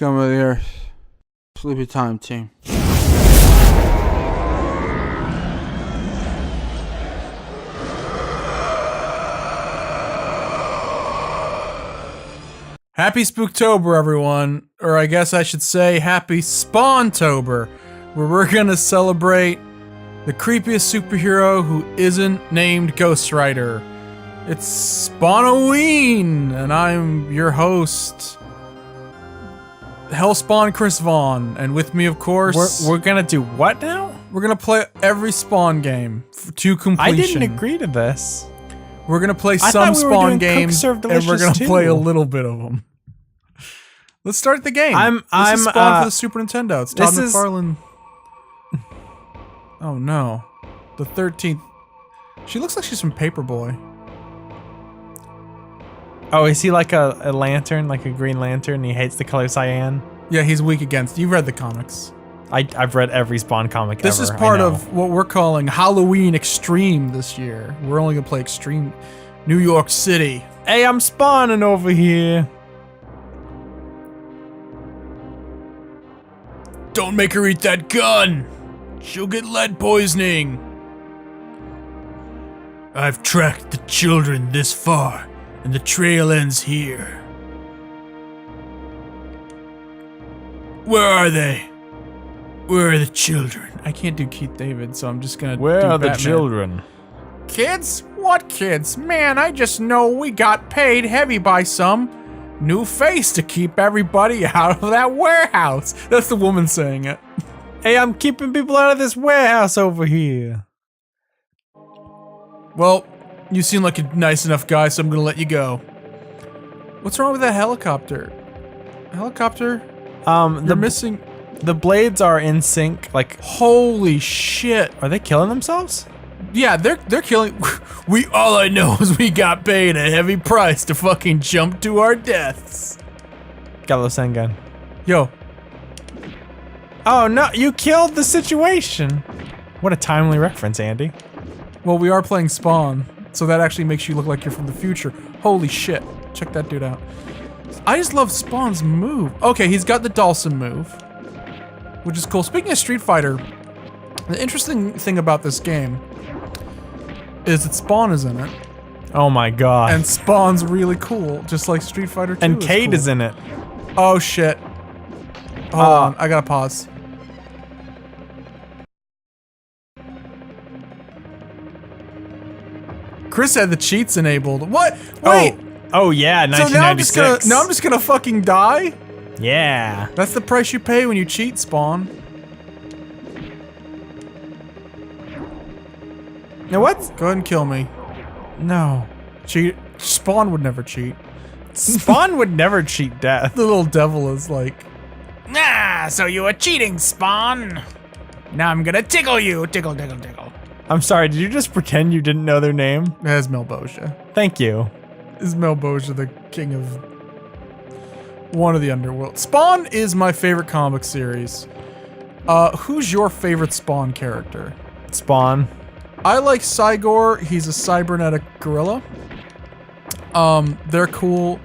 Scum of the earth. Sleepy time team. Happy Spooktober, everyone. Or I guess I should say Happy Spawntober, where we're gonna celebrate the creepiest superhero who isn't named Ghost Rider. It's Spawnoween, and I'm your host, Hellspawn Chris Vaughn, and with me, of course, we're gonna do what now? We're gonna play every Spawn game to completion. I didn't agree to this. We're gonna play some Spawn games, and we're gonna too. play a little bit of them. Let's start the game. This is Spawn for the Super Nintendo. It's Todd McFarlane. Oh no, the 13th. She looks like she's from Paperboy. Oh, is he like a lantern, like a green lantern? And he hates the color cyan. Yeah, he's weak against. You've read the comics. I've read every Spawn comic This ever. is part of what we're calling Halloween Extreme this year. We're only gonna play Extreme New York City. Hey, I'm spawning over here. Don't make her eat that gun. She'll get lead poisoning. I've tracked the children this far, and the trail ends here. Where are they? Where are the children? I can't do Keith David, so I'm just gonna Where do are the Batman. children? Kids? What kids? Man, I just know we got paid heavy by some new face to keep everybody out of that warehouse. That's the woman saying it. Hey, I'm keeping people out of this warehouse over here. Well, you seem like a nice enough guy, so I'm gonna let you go. What's wrong with that helicopter? Helicopter? You're missing. The blades are in sync. Like, Holy shit! are they killing themselves? Yeah, they're killing. All I know is we got paid a heavy price to fucking jump to our deaths. Got a Sen gun. Yo, Oh no, you killed the situation. What a timely reference, Andy. well, we are playing Spawn, so that actually makes you look like you're from the future. Holy shit! Check that dude out. I just love Spawn's move. Okay, he's got the Dawson move, which is cool. Speaking of Street Fighter, the interesting thing about this game is that Spawn is in it, Oh my god. and Spawn's really cool, just like Street Fighter 2 And Cade cool. is in it. Oh shit. Hold on, I gotta pause. Chris had the cheats enabled. What? Wait! Oh yeah, so now I'm 1996. just gonna fucking die? Yeah. That's the price you pay when you cheat, Spawn. Now what? Go ahead and kill me. No. Cheat. Spawn would never cheat. Spawn would never cheat death. The little devil is like, Ah, so you were cheating, Spawn. Now I'm gonna tickle you. Tickle, tickle, tickle. I'm sorry, did you just pretend you didn't know their name? that's Melbosia. Thank you. Is Melbosia the king of one of the underworld? Spawn is my favorite comic series. Who's your favorite Spawn character? Spawn. I like Cygor. He's a cybernetic gorilla. They're cool.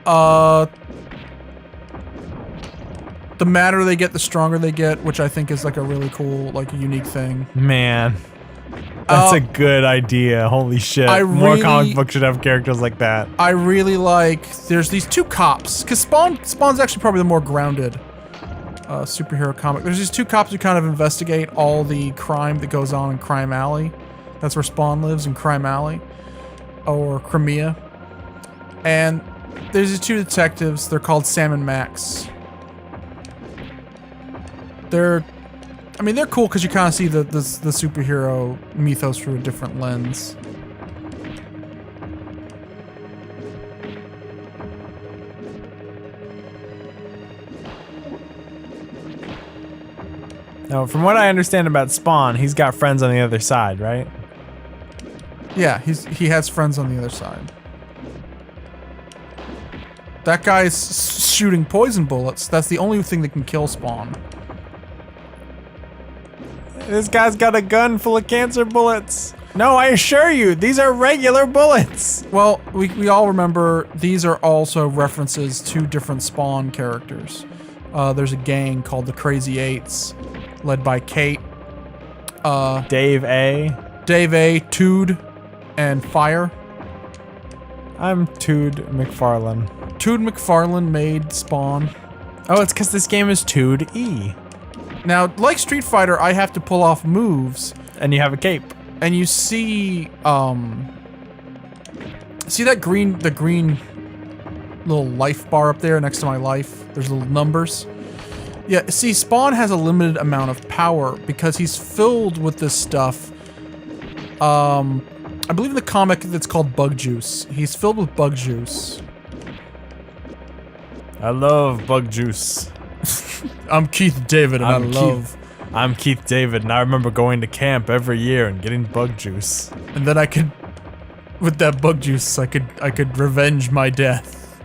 The madder they get, the stronger they get, which I think is like a really cool, like unique thing. Man. That's a good idea. Holy shit. More comic books should have characters like that. I really like, there's these two cops, because Spawn's actually probably the more grounded superhero comic. There's these two cops who kind of investigate all the crime that goes on in Crime Alley. That's where Spawn lives, in Crime Alley. Or Crimea. And there's these two detectives, they're called Sam and Max. They're cool because you kind of see the superhero mythos through a different lens. Now, from what I understand about Spawn, he's got friends on the other side, right? Yeah, he has friends on the other side. That guy's shooting poison bullets. That's the only thing that can kill Spawn. This guy's got a gun full of cancer bullets. No, I assure you, these are regular bullets. Well, we all remember these are also references to different Spawn characters. There's a gang called the Crazy Eights, led by Kate, Dave A, Tood, and Fire. I'm Tood McFarlane. Tood McFarlane made Spawn. Oh, it's because this game is Tood E. Now, like Street Fighter, I have to pull off moves. And you have a cape. And you see that green little life bar up there next to my life? There's little numbers. Yeah, see, Spawn has a limited amount of power because he's filled with this stuff. I believe in the comic that's called bug juice. He's filled with bug juice. I love bug juice. I'm Keith David, and I'm Keith David, and I remember going to camp every year and getting bug juice. And then I could, with that bug juice, I could revenge my death.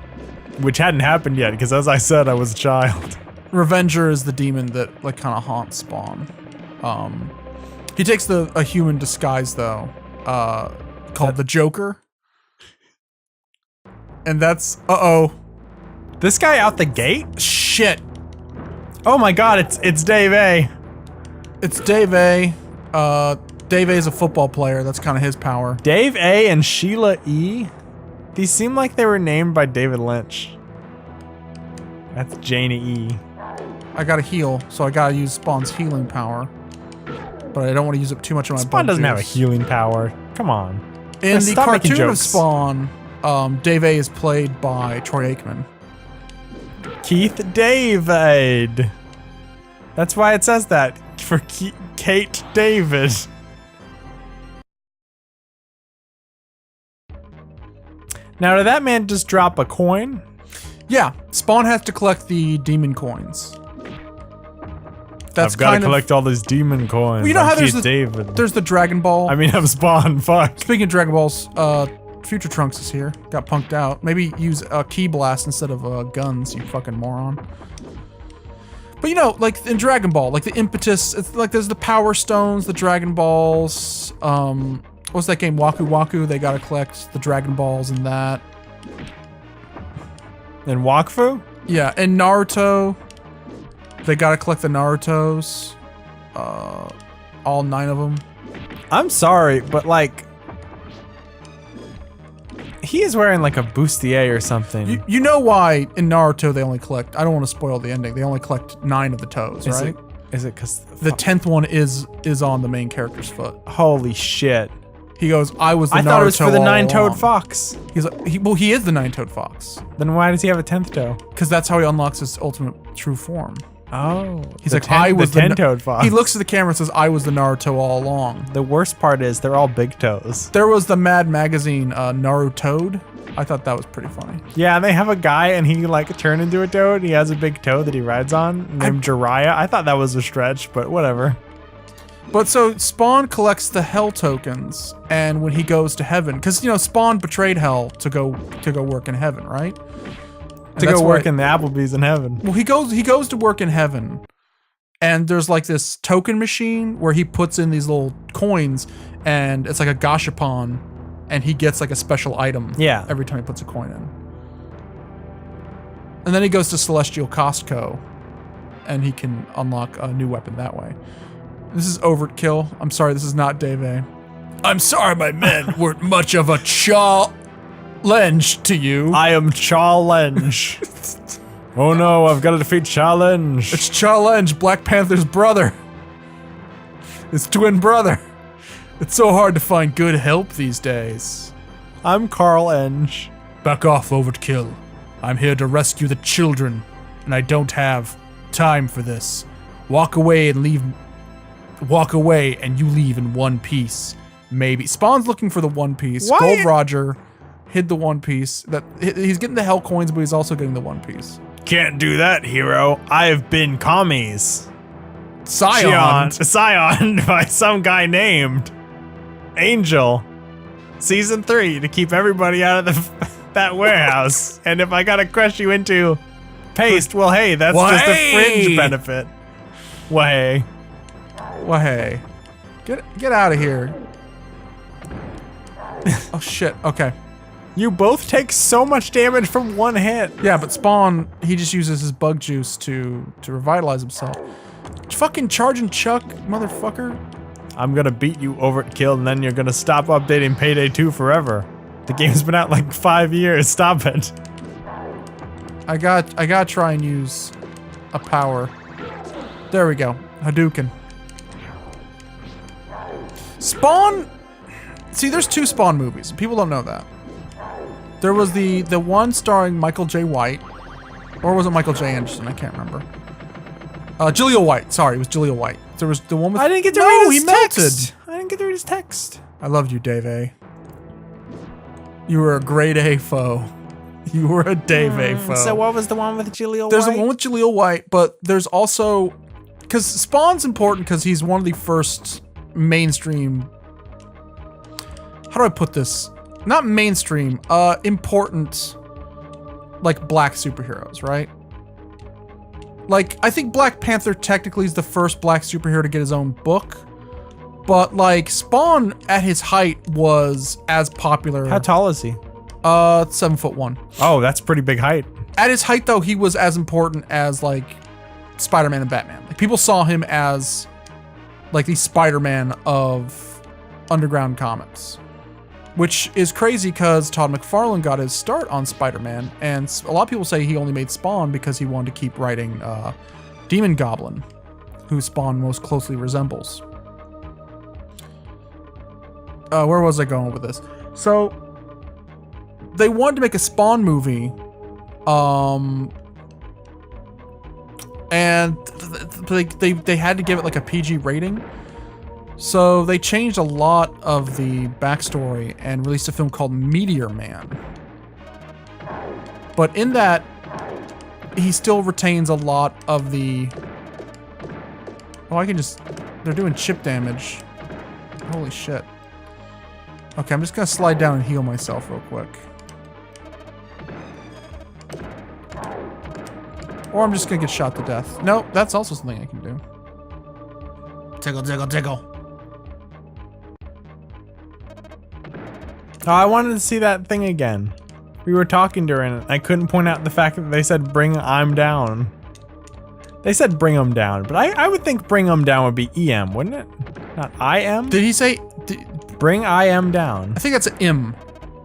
Which hadn't happened yet, because as I said, I was a child. Revenger is the demon that like kind of haunts Spawn. He takes a human disguise though, called the Joker. And that's This guy out the gate? Shit. Oh my god, it's Dave A. It's Dave A. Dave A is a football player. That's kind of his power. Dave A and Sheila E? These seem like they were named by David Lynch. That's Janie E. I gotta heal, so I gotta use Spawn's healing power. But I don't want to use up too much of my Spawn doesn't have a juice. healing power. Come on. In the Stop making cartoon of jokes. Spawn, Dave A is played by Troy Aikman. Keith David. That's why it says that. For Kate David. Now, did that man just drop a coin? Yeah, Spawn has to collect the demon coins. That's I've got to kind of collect all these demon coins. Well, you know how Keith there's David. the Dragon Ball. I mean, I'm Spawn. Fuck. Speaking of Dragon Balls, Future Trunks is here. Got punked out. Maybe use a Ki Blast instead of guns, you fucking moron. But you know, like in Dragon Ball, like the impetus, it's like there's the Power Stones, the Dragon Balls. What's that game? Waku Waku. They gotta collect the Dragon Balls and that. And Wakfu? Yeah, and Naruto. They gotta collect the Narutos. All 9 of them. I'm sorry, but like, he is wearing like a bustier or something. You know why in Naruto they only collect, I don't want to spoil the ending, they only collect 9 of the toes, right? Is it because The 10th one is on the main character's foot. Holy shit! He goes, I was the Naruto I thought it was for the all 9-toed along." fox. He's like, he is the 9-toed fox. Then why does he have a 10th toe? Because that's how he unlocks his ultimate true form. Oh, He's like, I was the 10-toed fox. He looks at the camera and says, I was the Naruto all along. The worst part is they're all big toes. There was the Mad Magazine Narutoad. I thought that was pretty funny. Yeah, and they have a guy and he like turned into a toad. He has a big toe that he rides on named Jiraiya. I thought that was a stretch, but whatever. But so Spawn collects the hell tokens, and when he goes to heaven, because you know Spawn betrayed hell to go work in heaven, right? And To that's go why- work in the Applebee's in heaven. Well, he goes to work in heaven, and there's like this token machine where he puts in these little coins, and it's like a gashapon, and he gets like a special item. Yeah. Every time he puts a coin in. And then he goes to Celestial Costco, and he can unlock a new weapon that way. This is overkill. I'm sorry, this is not Dave A. I'm sorry, my men weren't much of a challenge to you. I am Challenge. Oh no, I've got to defeat Challenge. It's Challenge, Black Panther's brother. His twin brother. It's so hard to find good help these days. I'm Carl Enge. Back off, Overkill. I'm here to rescue the children, and I don't have time for this. Walk away and you leave in one piece. Maybe. Spawn's looking for the one piece. Why? Gold Roger hid the one piece. He's getting the hell coins, but he's also getting the one piece. Can't do that, hero. I've been commies. Scioned by some guy named Angel. Season 3 to keep everybody out of that warehouse. And if I gotta crush you into paste, well, hey, that's just a fringe benefit. Well, hey. Well, hey. Get out of here. Oh shit, okay. You both take so much damage from one hit. Yeah, but Spawn, he just uses his bug juice to revitalize himself. Fucking charge and chuck, motherfucker. I'm gonna beat you overkill, and then you're gonna stop updating Payday 2 forever. The game's been out like 5 years. Stop it. I gotta try and use a power. There we go. Hadouken. Spawn. See, there's 2 Spawn movies. People don't know that. There was the one starring Michael J. White, or was it Michael J. Anderson? I can't remember. Jaleel White. Sorry, it was Jaleel White. There was the one with. I didn't get to no, read his he text. melted. I didn't get to read his text. I loved you, Dave A. You were a grade A foe. You were a Dave A foe. So what was the one with Jaleel There's White? the one with Jaleel White, but there's also because Spawn's important because he's one of the first mainstream. How do I put this? Not mainstream, important, like black superheroes, right? Like, I think Black Panther technically is the first black superhero to get his own book, but like Spawn at his height was as popular. How tall is he? 7'1". Oh, that's pretty big height. At his height though, he was as important as like Spider-Man and Batman. Like people saw him as like the Spider-Man of underground comics. Which is crazy because Todd McFarlane got his start on Spider-Man, and a lot of people say he only made Spawn because he wanted to keep writing Demon Goblin, who Spawn most closely resembles. Where was I going with this? So, they wanted to make a Spawn movie, and they had to give it like a PG rating. So they changed a lot of the backstory and released a film called Meteor Man. But in that, he still retains a lot of the... Oh, I can just... They're doing chip damage. Holy shit. Okay, I'm just gonna slide down and heal myself real quick. Or I'm just gonna get shot to death. No, that's also something I can do. Tickle, tickle, tickle. Oh, I wanted to see that thing again. We were talking during it. I couldn't point out the fact that they said bring I'm down. They said bring 'em down, but I would think bring 'em down would be EM, wouldn't it? Not IM? Did he say... Bring IM down. I think that's an M.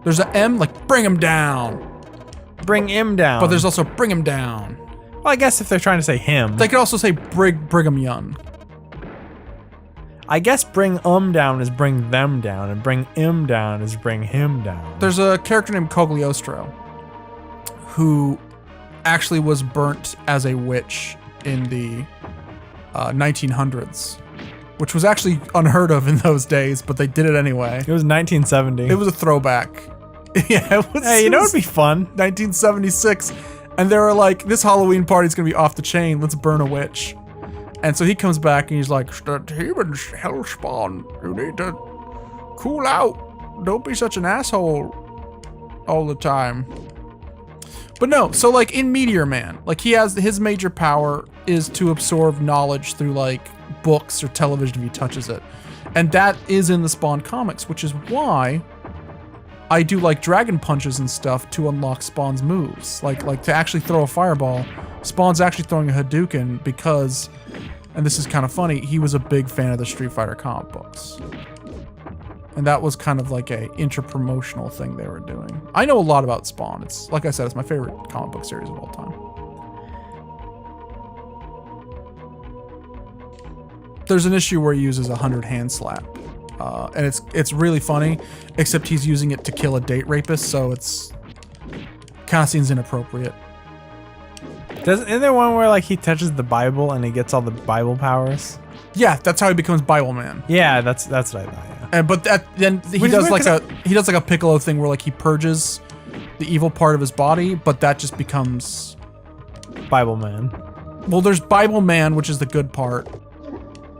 There's an M, like bring him down. Bring him down. But there's also bring him down. Well, I guess if they're trying to say him. They could also say Brigham Young. I guess bring down is bring them down, and bring him down is bring him down. There's a character named Cogliostro who actually was burnt as a witch in the 1900s, which was actually unheard of in those days, but they did it anyway. It was 1970. It was a throwback. Yeah, it was. Hey, you know what'd be fun? 1976, and they were like, "This Halloween party's gonna be off the chain. Let's burn a witch." And so he comes back and he's like, "Humans, hellspawn, you need to cool out. Don't be such an asshole all the time." But no, so like in Meteor Man, like he has his major power is to absorb knowledge through like books or television if he touches it. And that is in the Spawn comics, which is why I do like dragon punches and stuff to unlock Spawn's moves. Like to actually throw a fireball, Spawn's actually throwing a Hadouken because, and this is kind of funny, he was a big fan of the Street Fighter comic books. And that was kind of like a inter-promotional thing they were doing. I know a lot about Spawn. It's, like I said, it's my favorite comic book series of all time. There's an issue where he uses a 100 hand slap. And it's really funny, except he's using it to kill a date rapist, so it's kind of seems inappropriate. Isn't there one where like he touches the Bible and he gets all the Bible powers? Yeah, that's how he becomes Bible Man. Yeah, that's what I thought. Yeah. And but then he does like a Piccolo thing where like he purges the evil part of his body, but that just becomes Bible Man. Well, there's Bible Man, which is the good part,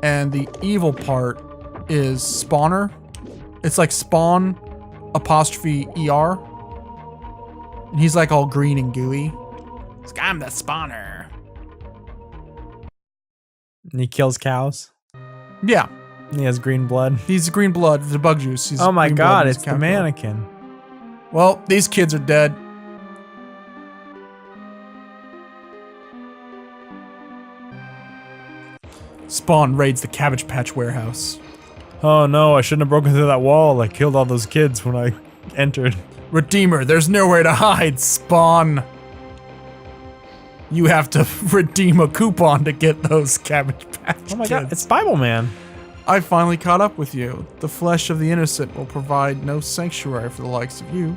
and the evil part is Spawner. It's like Spawn apostrophe ER. And he's like all green and gooey. I'm the spawner. And he kills cows. Yeah. He has green blood. He's green blood, the bug juice. He's Oh my green blood god, and he's it's the caterpillar. mannequin. Well, these kids are dead. Spawn raids the Cabbage Patch warehouse. Oh no, I shouldn't have broken through that wall. I killed all those kids when I entered. Redeemer, there's nowhere to hide, Spawn. You have to redeem a coupon to get those Cabbage Patch Oh my kids. god, it's Bible Man. I finally caught up with you. The flesh of the innocent will provide no sanctuary for the likes of you.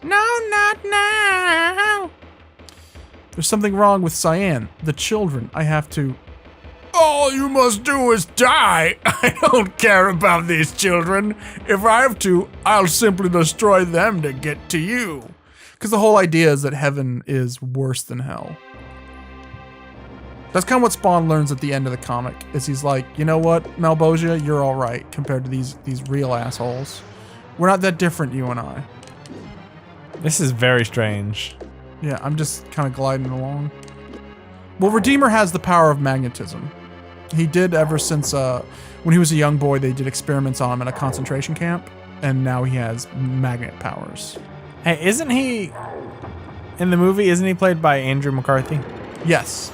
No, not now. There's something wrong with Cyan. The children, I have to... All you must do is die. I don't care about these children. If I have to, I'll simply destroy them to get to you. Because the whole idea is that heaven is worse than hell. That's kind of what Spawn learns at the end of the comic, is he's like, you know what, Malbosia, you're all right compared to these real assholes. We're not that different, you and I. This is very strange. Yeah, I'm just kind of gliding along. Well, Redeemer has the power of magnetism. He did ever since when he was a young boy, they did experiments on him in a concentration camp, and now he has magnet powers. Hey, isn't he in the movie? Isn't he played by Andrew McCarthy? Yes.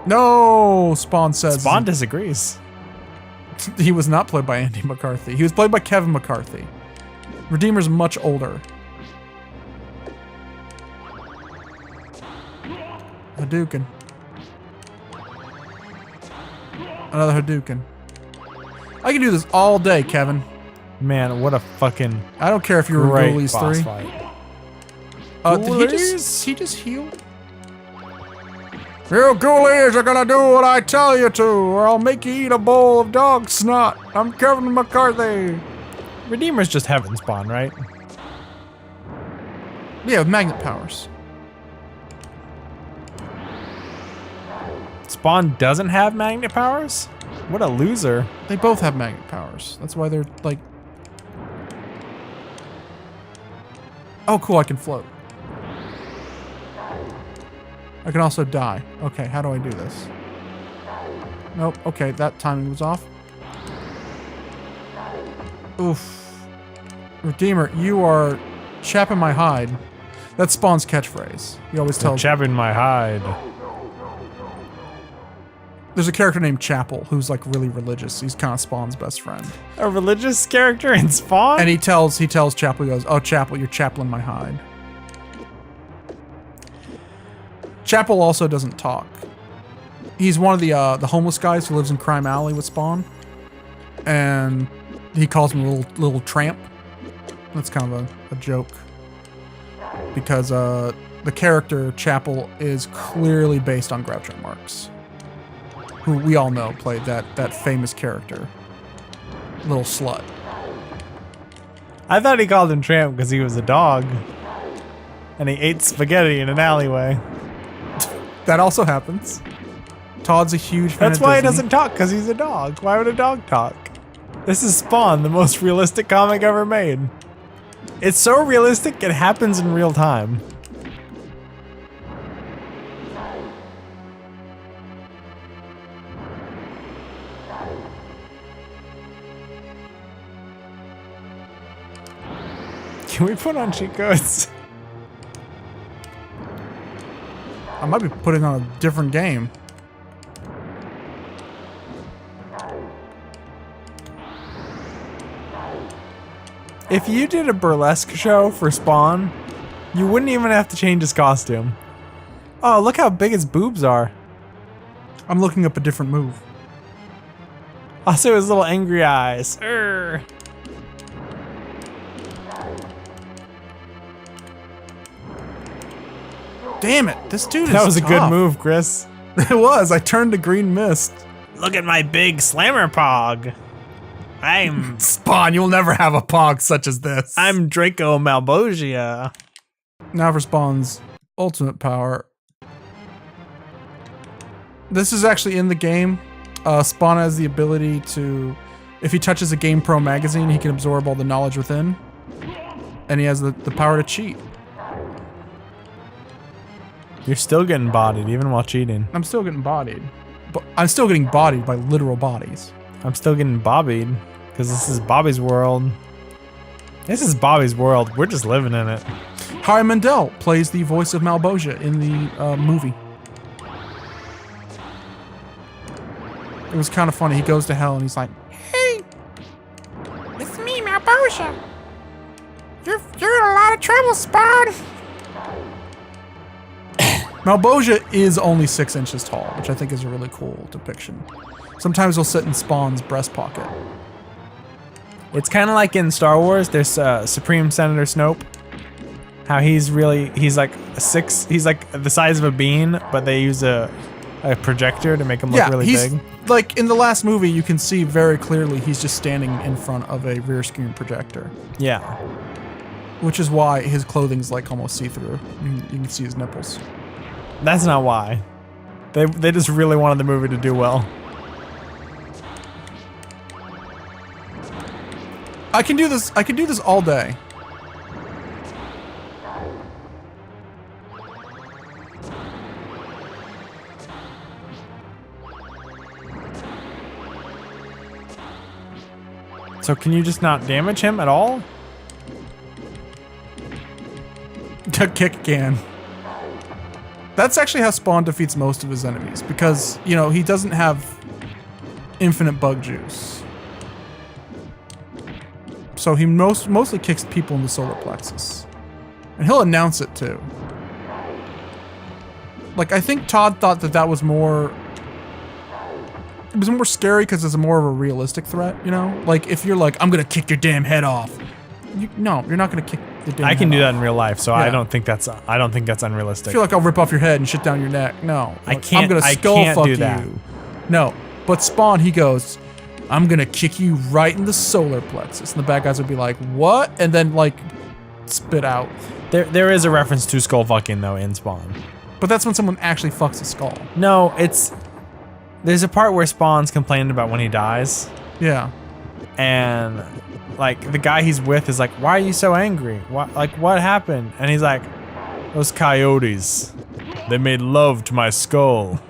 No, Spawn says. Spawn disagrees. He was not played by Andy McCarthy. He was played by Kevin McCarthy. Redeemer's much older. Hadouken. Another Hadouken. I can do this all day, Kevin. Man, what a fucking I don't care if you're great in Ghoulies boss 3. fight. Did he just heal? You ghoulies are gonna do what I tell you to, or I'll make you eat a bowl of dog snot. I'm Kevin McCarthy. Redeemer's just heaven Spawn, right? Yeah, with magnet powers. Spawn doesn't have magnet powers? What a loser. They both have magnet powers. That's why they're like... Oh, cool, I can float. I can also die. Okay, how do I do this? Nope, okay, that timing was off. Oof. Redeemer, you are chapping my hide. That's Spawn's catchphrase. He always tells... Chapping my hide. There's a character named Chapel who's like really religious. He's kind of Spawn's best friend. A religious character in Spawn? And he tells Chapel, he goes, "Oh, Chapel, you're chaplain my hide." Chapel also doesn't talk. He's one of the homeless guys who lives in Crime Alley with Spawn, and he calls him a little tramp. That's kind of a joke because the character Chapel is clearly based on Groucho Marx, who we all know played that famous character, little slut. I thought he called him Tramp because he was a dog. And he ate spaghetti in an alleyway. That also happens. Todd's a huge fan That's of why he Disney. doesn't talk, because he's a dog. Why would a dog talk? This is Spawn, the most realistic comic ever made. It's so realistic, it happens in real time. Can we put on cheat codes? I might be putting on a different game. If you did a burlesque show for Spawn, you wouldn't even have to change his costume. Oh, look how big his boobs are. I'm looking up a different move. Also his little angry eyes. Urgh. Damn it, this dude is That was a good tough. move, Chris. It was. I turned to green mist. Look at my big slammer pog. I'm Spawn, you'll never have a pog such as this. Draco Malbosia. Now for Spawn's ultimate power. This is actually in the game. Spawn has the ability to, if he touches a GamePro magazine, he can absorb all the knowledge within. And he has the power to cheat. You're still getting bodied, even while cheating. I'm still getting bodied. But I'm still getting bodied by literal bodies. I'm still getting bobbied, because this is Bobby's world. This is Bobby's world. We're just living in it. Harry Mandel plays the voice of Malboja in the movie. It was kind of funny. He goes to hell and he's like, Hey, it's me, Malboja. You're in a lot of trouble, Spawn. Malboja is only 6 inches tall, which I think is a really cool depiction. Sometimes he'll sit in Spawn's breast pocket. It's kind of like in Star Wars, there's Supreme Senator Snoke. How he's like he's like the size of a bean, but they use a projector to make him look really big. Like in the last movie, you can see very clearly he's just standing in front of a rear screen projector. Yeah. Which is why his clothing's like almost see-through. You can see his nipples. That's not why. They just really wanted the movie to do well. I can do this all day. So can you just not damage him at all? Kick can. That's actually how Spawn defeats most of his enemies, because, you know, he doesn't have infinite bug juice. So he mostly kicks people in the solar plexus. And he'll announce it too. Like, I think Todd thought that was more... It was more scary because it's more of a realistic threat, you know? Like, if you're like, I'm gonna kick your damn head off. No, you're not gonna kick the damn I can head do off. that in real life, so Yeah. I don't think that's unrealistic. I feel like I'll rip off your head and shit down your neck. No. I Like, can't- I'm gonna I skull can't fuck do that. you. No. But Spawn, he goes, I'm gonna kick you right in the solar plexus. And the bad guys would be like, what? And then, like, spit out. There is a reference to skull fucking though in Spawn. But that's when someone actually fucks a skull. No, there's a part where Spawn's complaining about when he dies, Yeah. and like the guy he's with is like, "Why are you so angry? What happened?" And he's like, "Those coyotes, they made love to my skull."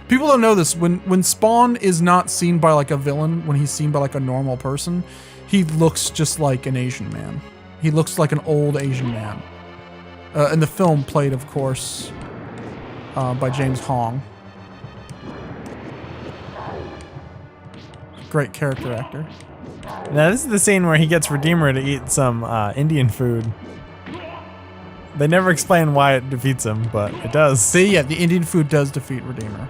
People don't know this. When Spawn is not seen by, like, a villain, when he's seen by, like, a normal person, he looks just like an Asian man. He looks like an old Asian man. And the film played, of course, by James Hong. Great character actor. Now this is the scene where he gets Redeemer to eat some Indian food. They never explain why it defeats him, but it does. Yeah, the Indian food does defeat Redeemer.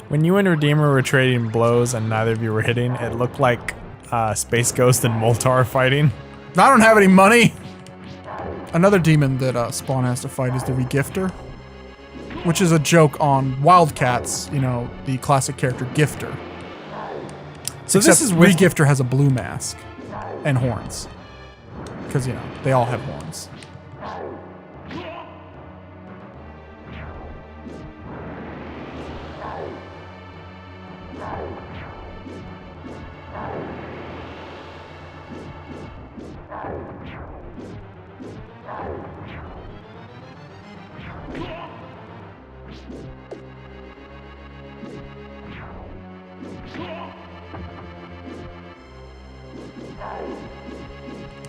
When you and Redeemer were trading blows and neither of you were hitting, it looked like Space Ghost and Moltar fighting. I don't have any money! Another demon that Spawn has to fight is the Regifter, which is a joke on Wildcats, you know, the classic character Gifter. So Except this is with Regifter has a blue mask and horns. Because, you know, they all have horns.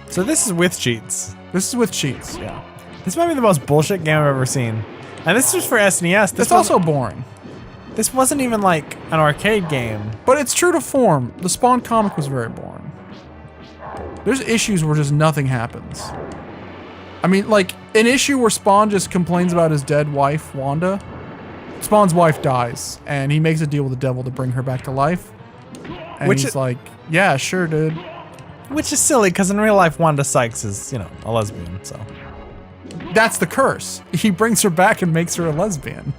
So this is with cheats. This is with cheats, yeah. This might be the most bullshit game I've ever seen. And this was for SNES. It's also boring. This wasn't even like an arcade game. But it's true to form. The Spawn comic was very boring. There's issues where just nothing happens. I mean, like, an issue where Spawn just complains about his dead wife, Wanda. Spawn's wife dies, and he makes a deal with the devil to bring her back to life. And he's like, yeah, sure, dude. Which is silly, because in real life, Wanda Sykes is, you know, a lesbian, so. That's the curse. He brings her back and makes her a lesbian.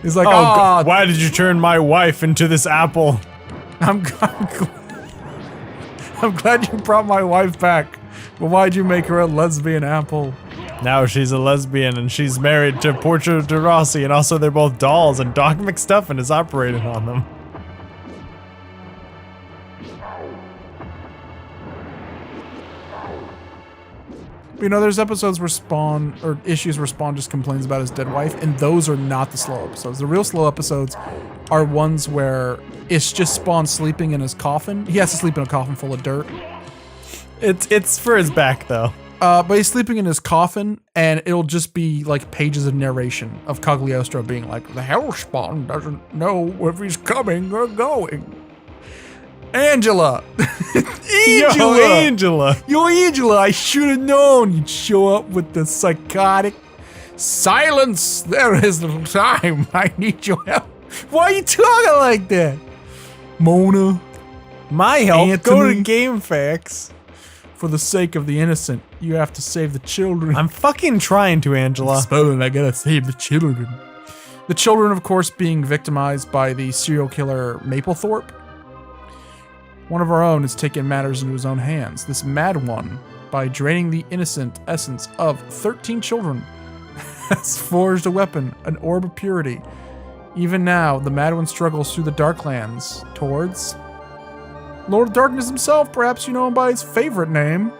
He's like, God, why did you turn my wife into this apple? I'm glad you brought my wife back, but why'd you make her a lesbian apple? Now she's a lesbian and she's married to Portia de Rossi, and also they're both dolls, and Doc McStuffin is operating on them. You know, there's episodes where Spawn, or issues where Spawn just complains about his dead wife, and those are not the slow episodes. The real slow episodes are ones where it's just Spawn sleeping in his coffin. He has to sleep in a coffin full of dirt. It's for his back though. But he's sleeping in his coffin, and it'll just be like pages of narration of Cagliostro being like, the hellspawn doesn't know if he's coming or going. Angela! Angela! Yo, Angela, I should have known you'd show up with the psychotic silence. There is little time. I need your help. Why are you talking like that? Mona, My help. Go to Anthony. Game Facts. for the sake of the innocent, you have to save the children. I'm fucking trying to, Angela. Spelling, I gotta save the children. The children, of course, being victimized by the serial killer Mapplethorpe. One of our own has taken matters into his own hands. This mad one, by draining the innocent essence of 13 children, has forged a weapon, an orb of purity. Even now, the mad one struggles through the Darklands towards Lord of Darkness himself. Perhaps you know him by his favorite name,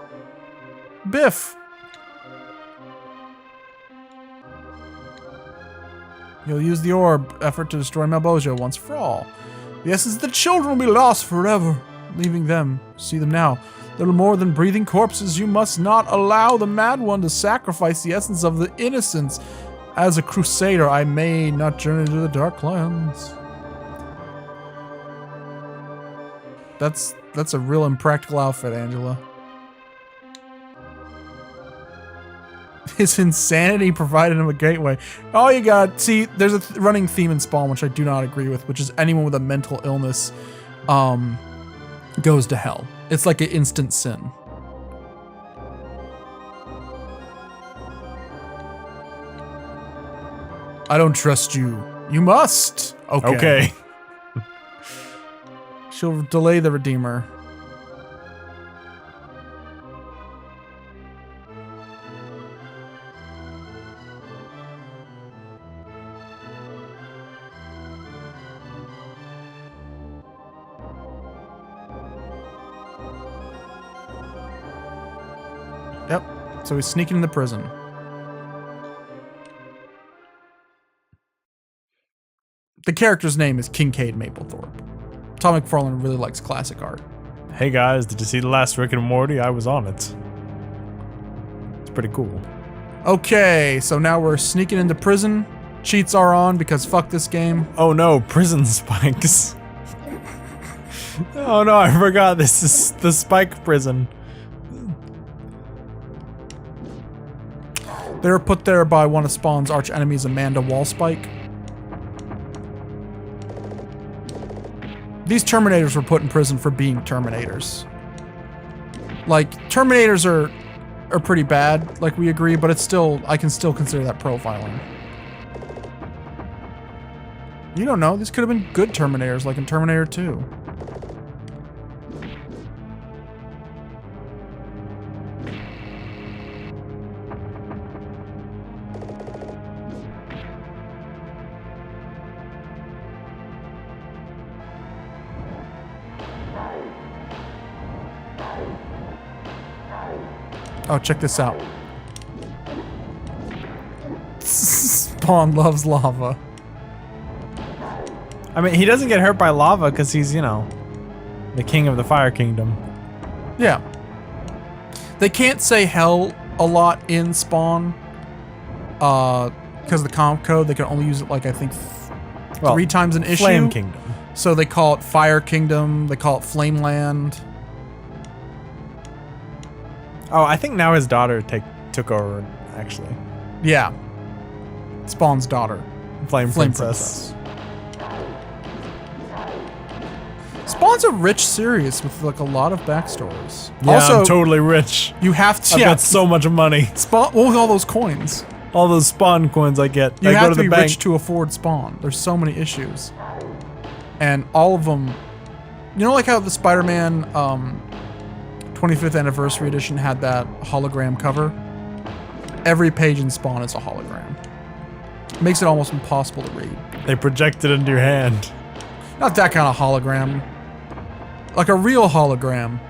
Biff. You'll use the orb effort to destroy Malboja once for all. The essence of the children will be lost forever, leaving them. See them now. Little more than breathing corpses. You must not allow the mad one to sacrifice the essence of the innocents. As a crusader, I may not journey to the Darklands. That's a real impractical outfit, Angela. His insanity provided him a gateway. All you got, see, there's a running theme in Spawn which I do not agree with, which is anyone with a mental illness goes to hell. It's like an instant sin. I don't trust you. You must. Okay. She'll delay the Redeemer. Yep. So he's sneaking in the prison. The character's name is Kincaid Mapplethorpe. Todd McFarlane really likes classic art. Hey guys, did you see the last Rick and Morty? I was on it. It's pretty cool. Okay, so now we're sneaking into prison. Cheats are on because fuck this game. Oh no, prison spikes. Oh no, I forgot this is the spike prison. They were put there by one of Spawn's arch enemies, Amanda Wallspike. These Terminators were put in prison for being Terminators. Like, Terminators are pretty bad, like we agree, but it's still, I can still consider that profiling. You don't know, these could have been good Terminators, like in Terminator 2. Oh, check this out. Spawn loves lava. I mean, he doesn't get hurt by lava because he's, you know, the king of the Fire Kingdom. Yeah. They can't say hell a lot in Spawn. Because of the comp code, they can only use it like, I think, Well, 3 times an issue. Flame Kingdom. So they call it Fire Kingdom, they call it Flameland. Oh, I think now his daughter took over, actually. Yeah. Spawn's daughter. Flame Flame Princess. Spawn's a rich series with like a lot of backstories. Yeah, also, I'm totally rich. you have to I've got so much money. Spawn. Look at all those coins. All those Spawn coins I get. You I have go to to be the bank. rich to afford Spawn. There's so many issues, and all of them. You know, like how the Spider-Man 25th anniversary edition had that hologram cover. Every page in Spawn is a hologram. Makes it almost impossible to read. They project it into your hand. Not that kind of hologram. Like a real hologram.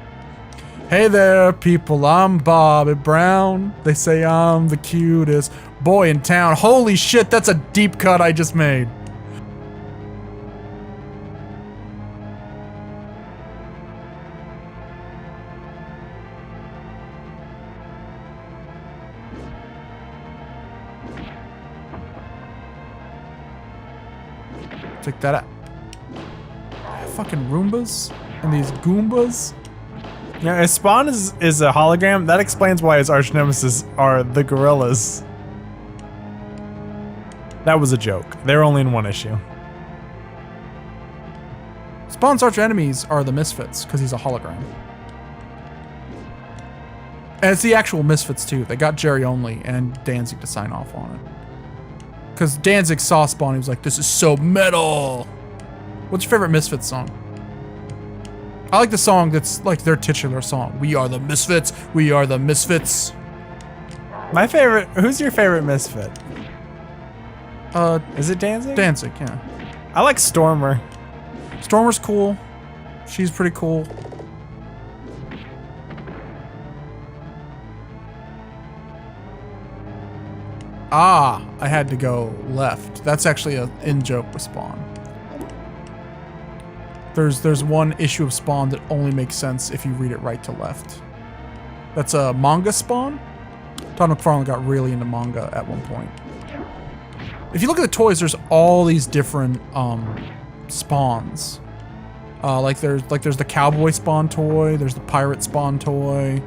Hey there, people, I'm Bobby Brown. They say I'm the cutest boy in town. Holy shit, that's a deep cut I just made. Check that out. Fucking Roombas and these Goombas. Yeah, if Spawn is a hologram, that explains why his arch nemesis are the gorillas. That was a joke. They're only in one issue. Spawn's arch enemies are the Misfits, because he's a hologram. And it's the actual Misfits, too. They got Jerry Only and Danzig to sign off on it. Because Danzig saw Spawn, he was like, this is so metal! What's your favorite Misfits song? I like the song that's like their titular song. We are the Misfits, we are the Misfits. My favorite, who's your favorite Misfit? Is it Danzig? Danzig, yeah. I like Stormer. Stormer's cool. She's pretty cool. Ah, I had to go left. That's actually an in-joke with Spawn. There's one issue of Spawn that only makes sense if you read it right to left. That's a manga Spawn. Todd McFarlane got really into manga at one point. If you look at the toys, there's all these different Spawns. Like there's the cowboy Spawn toy, there's the pirate Spawn toy,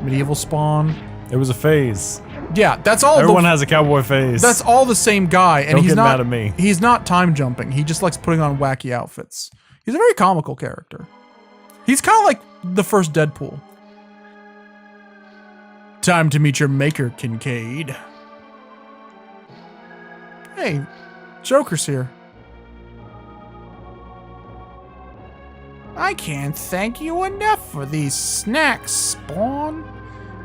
medieval Spawn. It was a phase. Yeah, that's all. Everyone has a cowboy phase. That's all the same guy, and Don't he's get not mad at me. He's not time jumping. He just likes putting on wacky outfits. He's a very comical character. He's kind of like the first Deadpool. Time to meet your maker, Kincaid. Hey, Joker's here. I can't thank you enough for these snacks, Spawn.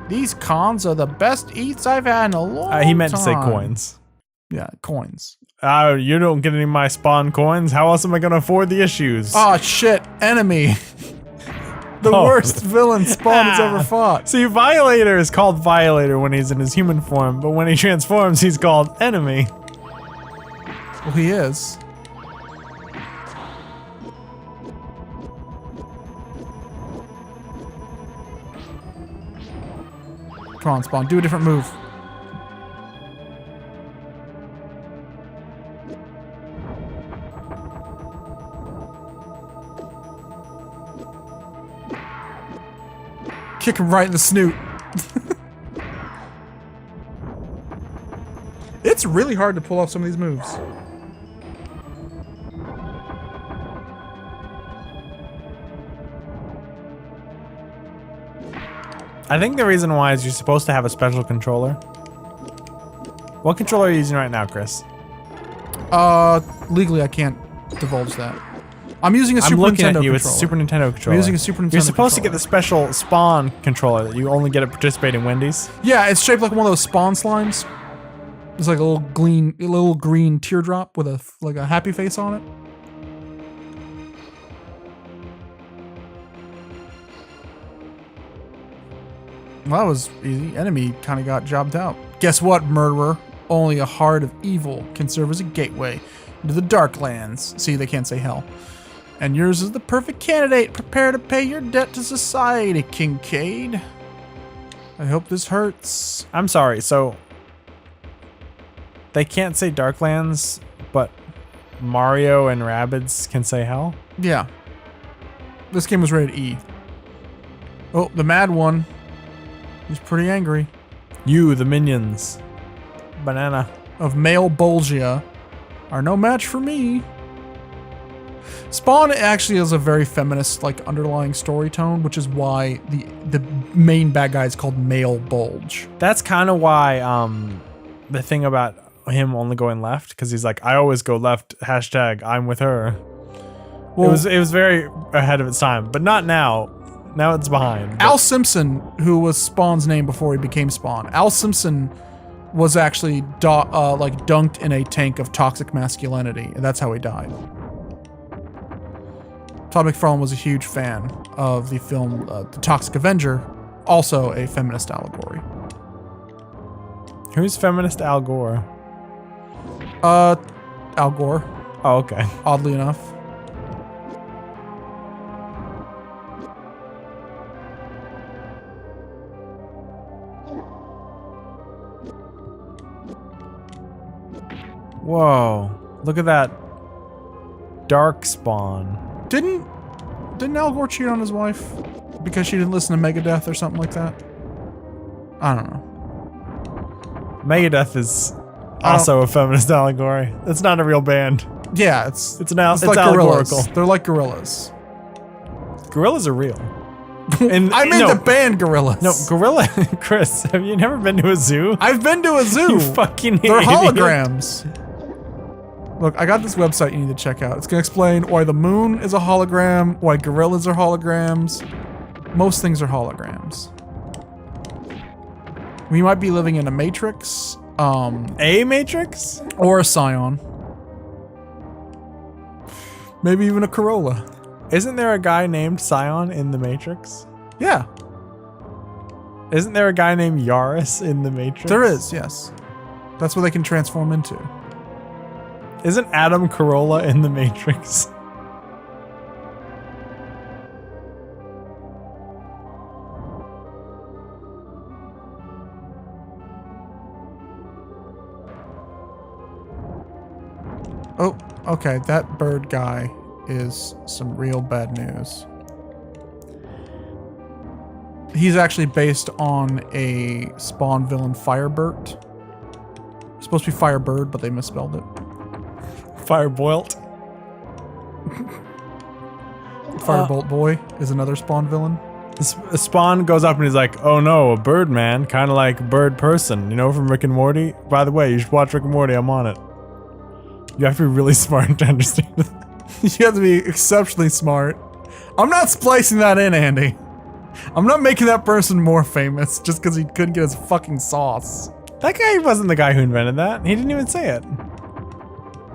These cons are the best eats I've had in a long time. He meant to say coins. Yeah, coins. You don't get any of my Spawn coins. How else am I gonna afford the issues? Oh shit, enemy. The worst villain Spawn has ever fought. See, Violator is called Violator when he's in his human form, but when he transforms, he's called Enemy. Well, he is. Come on, Spawn, do a different move. Kick him right in the snoot. It's really hard to pull off some of these moves. I think the reason why is you're supposed to have a special controller. What controller are you using right now, Chris? Legally I can't divulge that. I'm using a Super I'm looking Nintendo at you. controller. It's a Super Nintendo controller. I'm using a Super Nintendo You're supposed to get controller. the special Spawn controller that you only get to participate in Wendy's. Yeah, it's shaped like one of those Spawn slimes. It's like a little green teardrop with a happy face on it. Well, that was easy. Enemy kind of got jobbed out. Guess what, murderer? Only a heart of evil can serve as a gateway into the Darklands. See, they can't say hell. And yours is the perfect candidate. Prepare to pay your debt to society, Kincaid. I hope this hurts. I'm sorry, so they can't say Darklands, but Mario and Rabbids can say hell? Yeah. This game was rated E. Oh, the mad one. He's pretty angry. You, the minions. Banana. Of male Bolgia are no match for me. Spawn actually has a very feminist, like, underlying story tone, which is why the main bad guy is called Male Bulge. That's kind of why the thing about him only going left, because he's like, I always go left, hashtag I'm with her. Well, it was very ahead of its time, but not now. Now it's behind. Al Simpson, who was Spawn's name before he became Spawn, Al Simpson was actually dunked in a tank of toxic masculinity, and that's how he died. Todd McFarlane was a huge fan of the film The Toxic Avenger, also a feminist allegory. Who's feminist Al Gore? Al Gore, Oh, okay. oddly enough. Whoa. Look at that dark spawn. Didn't Al Gore cheat on his wife because she didn't listen to Megadeth or something like that? I don't know. Megadeth is also a feminist allegory. It's not a real band. Yeah, it's It's like allegorical. gorillas. They're like gorillas. Gorillas are real. And I mean no, the band Gorillas. No, gorilla. Chris, have you never been to a zoo? I've been to a zoo. You fucking They're idiot. holograms. Look, I got this website you need to check out. It's gonna explain why the moon is a hologram, why gorillas are holograms. Most things are holograms. We might be living in a matrix, A Matrix? or a scion. Maybe even a Corolla. Isn't there a guy named Scion in the Matrix? Yeah, Isn't there a guy named Yaris in the Matrix? there is, yes. That's what they can transform into. Isn't Adam Carolla in the Matrix? Oh, okay, that bird guy is some real bad news. He's actually based on a Spawn villain, Firebird. It's supposed to be Firebird, but they misspelled it. Firebolt. Firebolt Boy is another Spawn villain. Spawn goes up and he's like, oh no, a bird man, kind of like bird person, you know, from Rick and Morty. By the way, you should watch Rick and Morty, I'm on it. You have to be really smart to understand this. You have to be exceptionally smart. I'm not splicing that in, Andy. I'm not making that person more famous just because he couldn't get his fucking sauce. That guy wasn't the guy who invented that. He didn't even say it.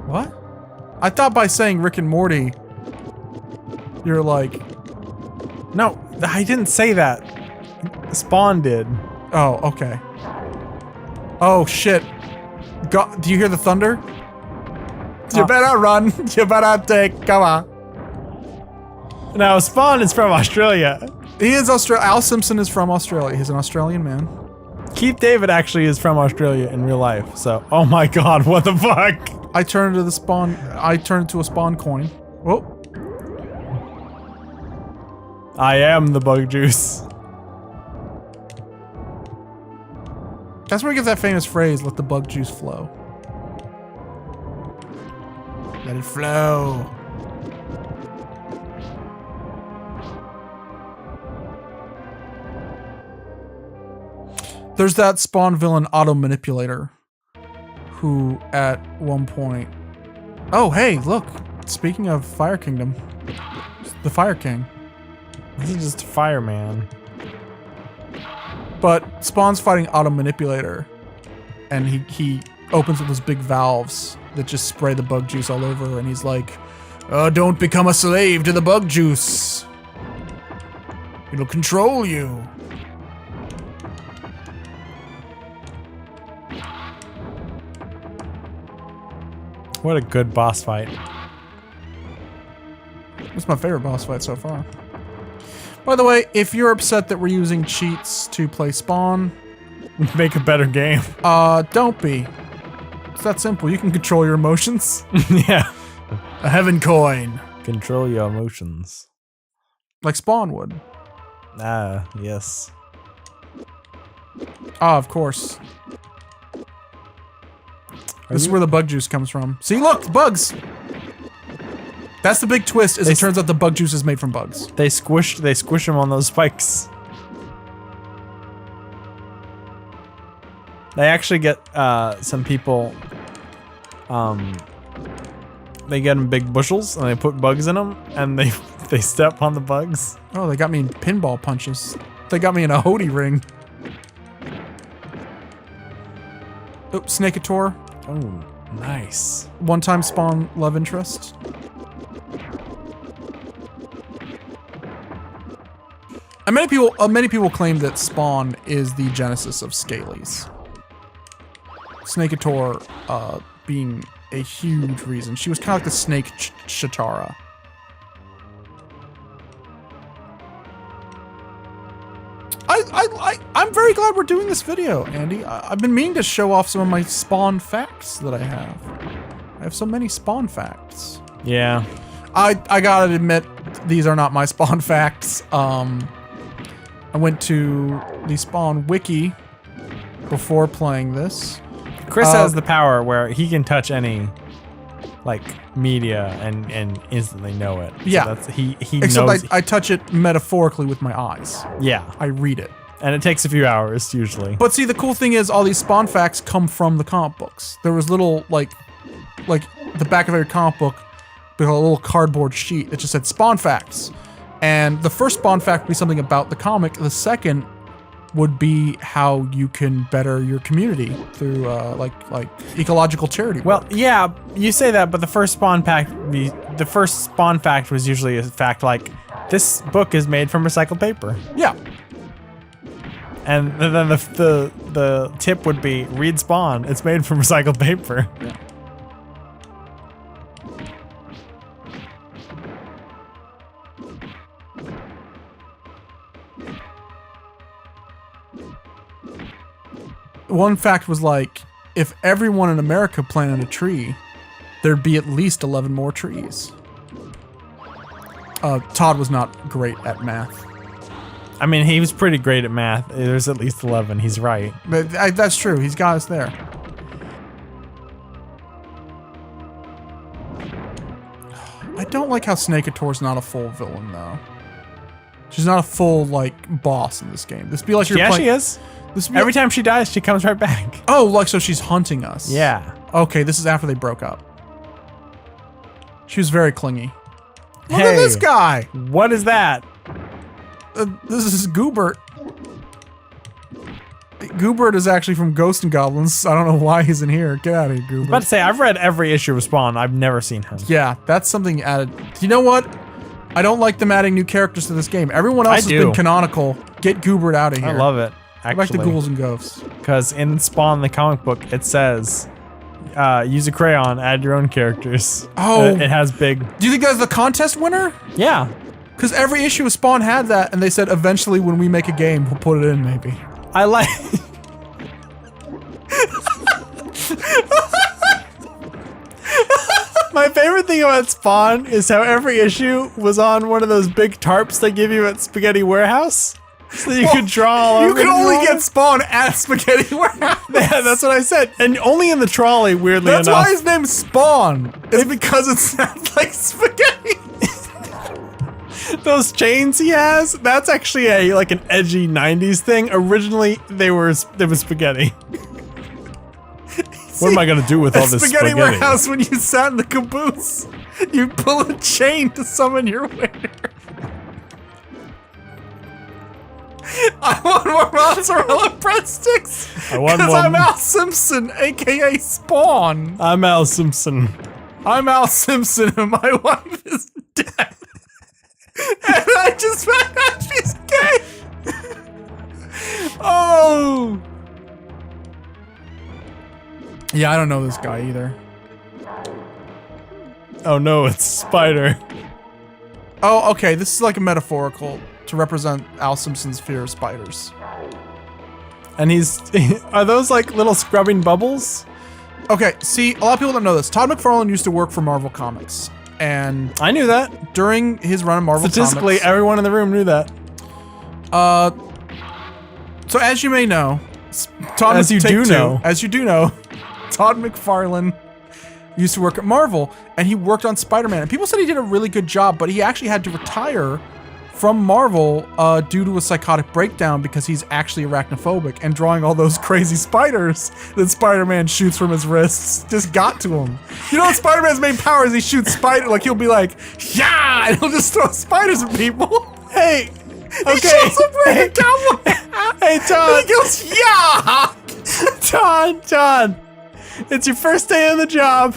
What? I thought by saying Rick and Morty, you're like, No, I didn't say that. Spawn did. oh, okay. Oh, shit. God, do you hear the thunder? You better run. You better take cover. Now, Spawn is from Australia. He is Australian. Al Simpson is from Australia. He's an Australian man. Keith David actually is from Australia in real life, so, oh my god, what the fuck? I turned into the Spawn. I turned into a Spawn coin. Oh. I am the bug juice. That's where he gets that famous phrase, let the bug juice flow. Let it flow. There's that Spawn villain Auto Manipulator who at one point... Oh, hey, look. Speaking of Fire Kingdom, the Fire King. This is just a fireman. But Spawn's fighting Auto Manipulator, and he opens with those big valves that just spray the bug juice all over, and he's like, don't become a slave to the bug juice. It'll control you. What a good boss fight. That's my favorite boss fight so far. By the way, if you're upset that we're using cheats to play Spawn, Make a better game. don't be. It's that simple. You can control your emotions. Yeah. A heaven coin. Control your emotions. Like Spawn would. Ah, yes. Ah, of course. This is where the bug juice comes from. See, look, bugs. That's the big twist. Is it turns out the bug juice is made from bugs. They squish them on those spikes. They actually get some people. They get them big bushels and they put bugs in them and they step on the bugs. Oh, they got me in pinball punches. They got me in a Hody ring. Oh, Snakeator. Oh, nice. One-time Spawn love interest. And many people claim that Spawn is the genesis of Scalies. Snakeator being a huge reason. She was kind of like the snake Shatara. I'm very glad we're doing this video, Andy. I've been meaning to show off some of my Spawn facts that I have. I have so many Spawn facts. Yeah. I gotta admit, these are not my Spawn facts. I went to the Spawn wiki before playing this. Chris has the power where he can touch any, like, media and instantly know it. So Yeah. he Except knows. I touch it metaphorically with my eyes. Yeah. I read it. And it takes a few hours usually. But see, the cool thing is all these Spawn facts come from the comic books. There was little, like the back of every comic book, with a little cardboard sheet that just said Spawn facts. And the first Spawn fact would be something about the comic. The second would be how you can better your community through like ecological charity. Well, yeah, you say that, but the first Spawn fact was usually a fact like, this book is made from recycled paper. Yeah. And then the tip would be, read Spawn. It's made from recycled paper. Yeah. One fact was like, if everyone in America planted a tree, there'd be at least 11 more trees. Todd was not great at math. I mean, he was pretty great at math. There's at least 11. He's right. But that's true. He's got us there. I don't like how Snakeator's not a full villain, though. She's not a full, like, boss in this game. This be like you're Yeah, playing... she is. This be Every time she dies, she comes right back. Oh, like, so she's hunting us. Yeah. Okay, this is after they broke up. She was very clingy. Look Hey. at this guy! What is that? This is Goobert. Goobert is actually from Ghost and Goblins. I don't know why he's in here. Get out of here, I was Goobert. about to say, I've read every issue of Spawn. I've never seen him. Yeah, that's something added. You know what? I don't like them adding new characters to this game. Everyone else has been canonical. Get Goobert out of here. I love it, Go back to actually. Ghouls and Ghosts. Because in Spawn, the comic book, it says, use a crayon, add your own characters. Oh. It has big... Do you think that's the contest winner? Yeah. Because every issue of Spawn had that, and they said eventually when we make a game, we'll put it in, maybe. I like... My favorite thing about Spawn is how every issue was on one of those big tarps they give you at Spaghetti Warehouse. So you could draw all You over can the only wall. get Spawn at Spaghetti Warehouse. Yeah, that's what I said. And only in the trolley, weirdly That's enough. why his name's Spawn. It's because it sounds like spaghetti. Those chains he has, that's actually like an edgy 90s thing. Originally, it was spaghetti. What am I gonna do with all this spaghetti? Warehouse, when you sat in the caboose, you pull a chain to summon your winner. I want more mozzarella breadsticks. I want Because more- I'm Al Simpson, aka Spawn. I'm Al Simpson. I'm Al Simpson, and my wife is dead. And I just found out she's gay. Oh. Yeah, I don't know this guy either. Oh no, it's Spider. Oh, okay. This is like a metaphorical to represent Al Simpson's fear of spiders. And are those like little scrubbing bubbles? Okay, see, a lot of people don't know this. Todd McFarlane used to work for Marvel Comics, and I knew that. during his run of Marvel Statistically, Comics, everyone in the room knew that. so as you may know, As you do know. as you do know, Todd McFarlane used to work at Marvel, and he worked on Spider-Man. And people said he did a really good job, but he actually had to retire from Marvel due to a psychotic breakdown because he's actually arachnophobic, and drawing all those crazy spiders that Spider-Man shoots from his wrists just got to him. You know what Spider-Man's main power is? He shoots spider, like he'll be like, yeah, and he'll just throw spiders at people. Hey, He shows up wearing a cowboy hat. Hey, Todd. And he goes, yeah. Todd, it's your first day on the job.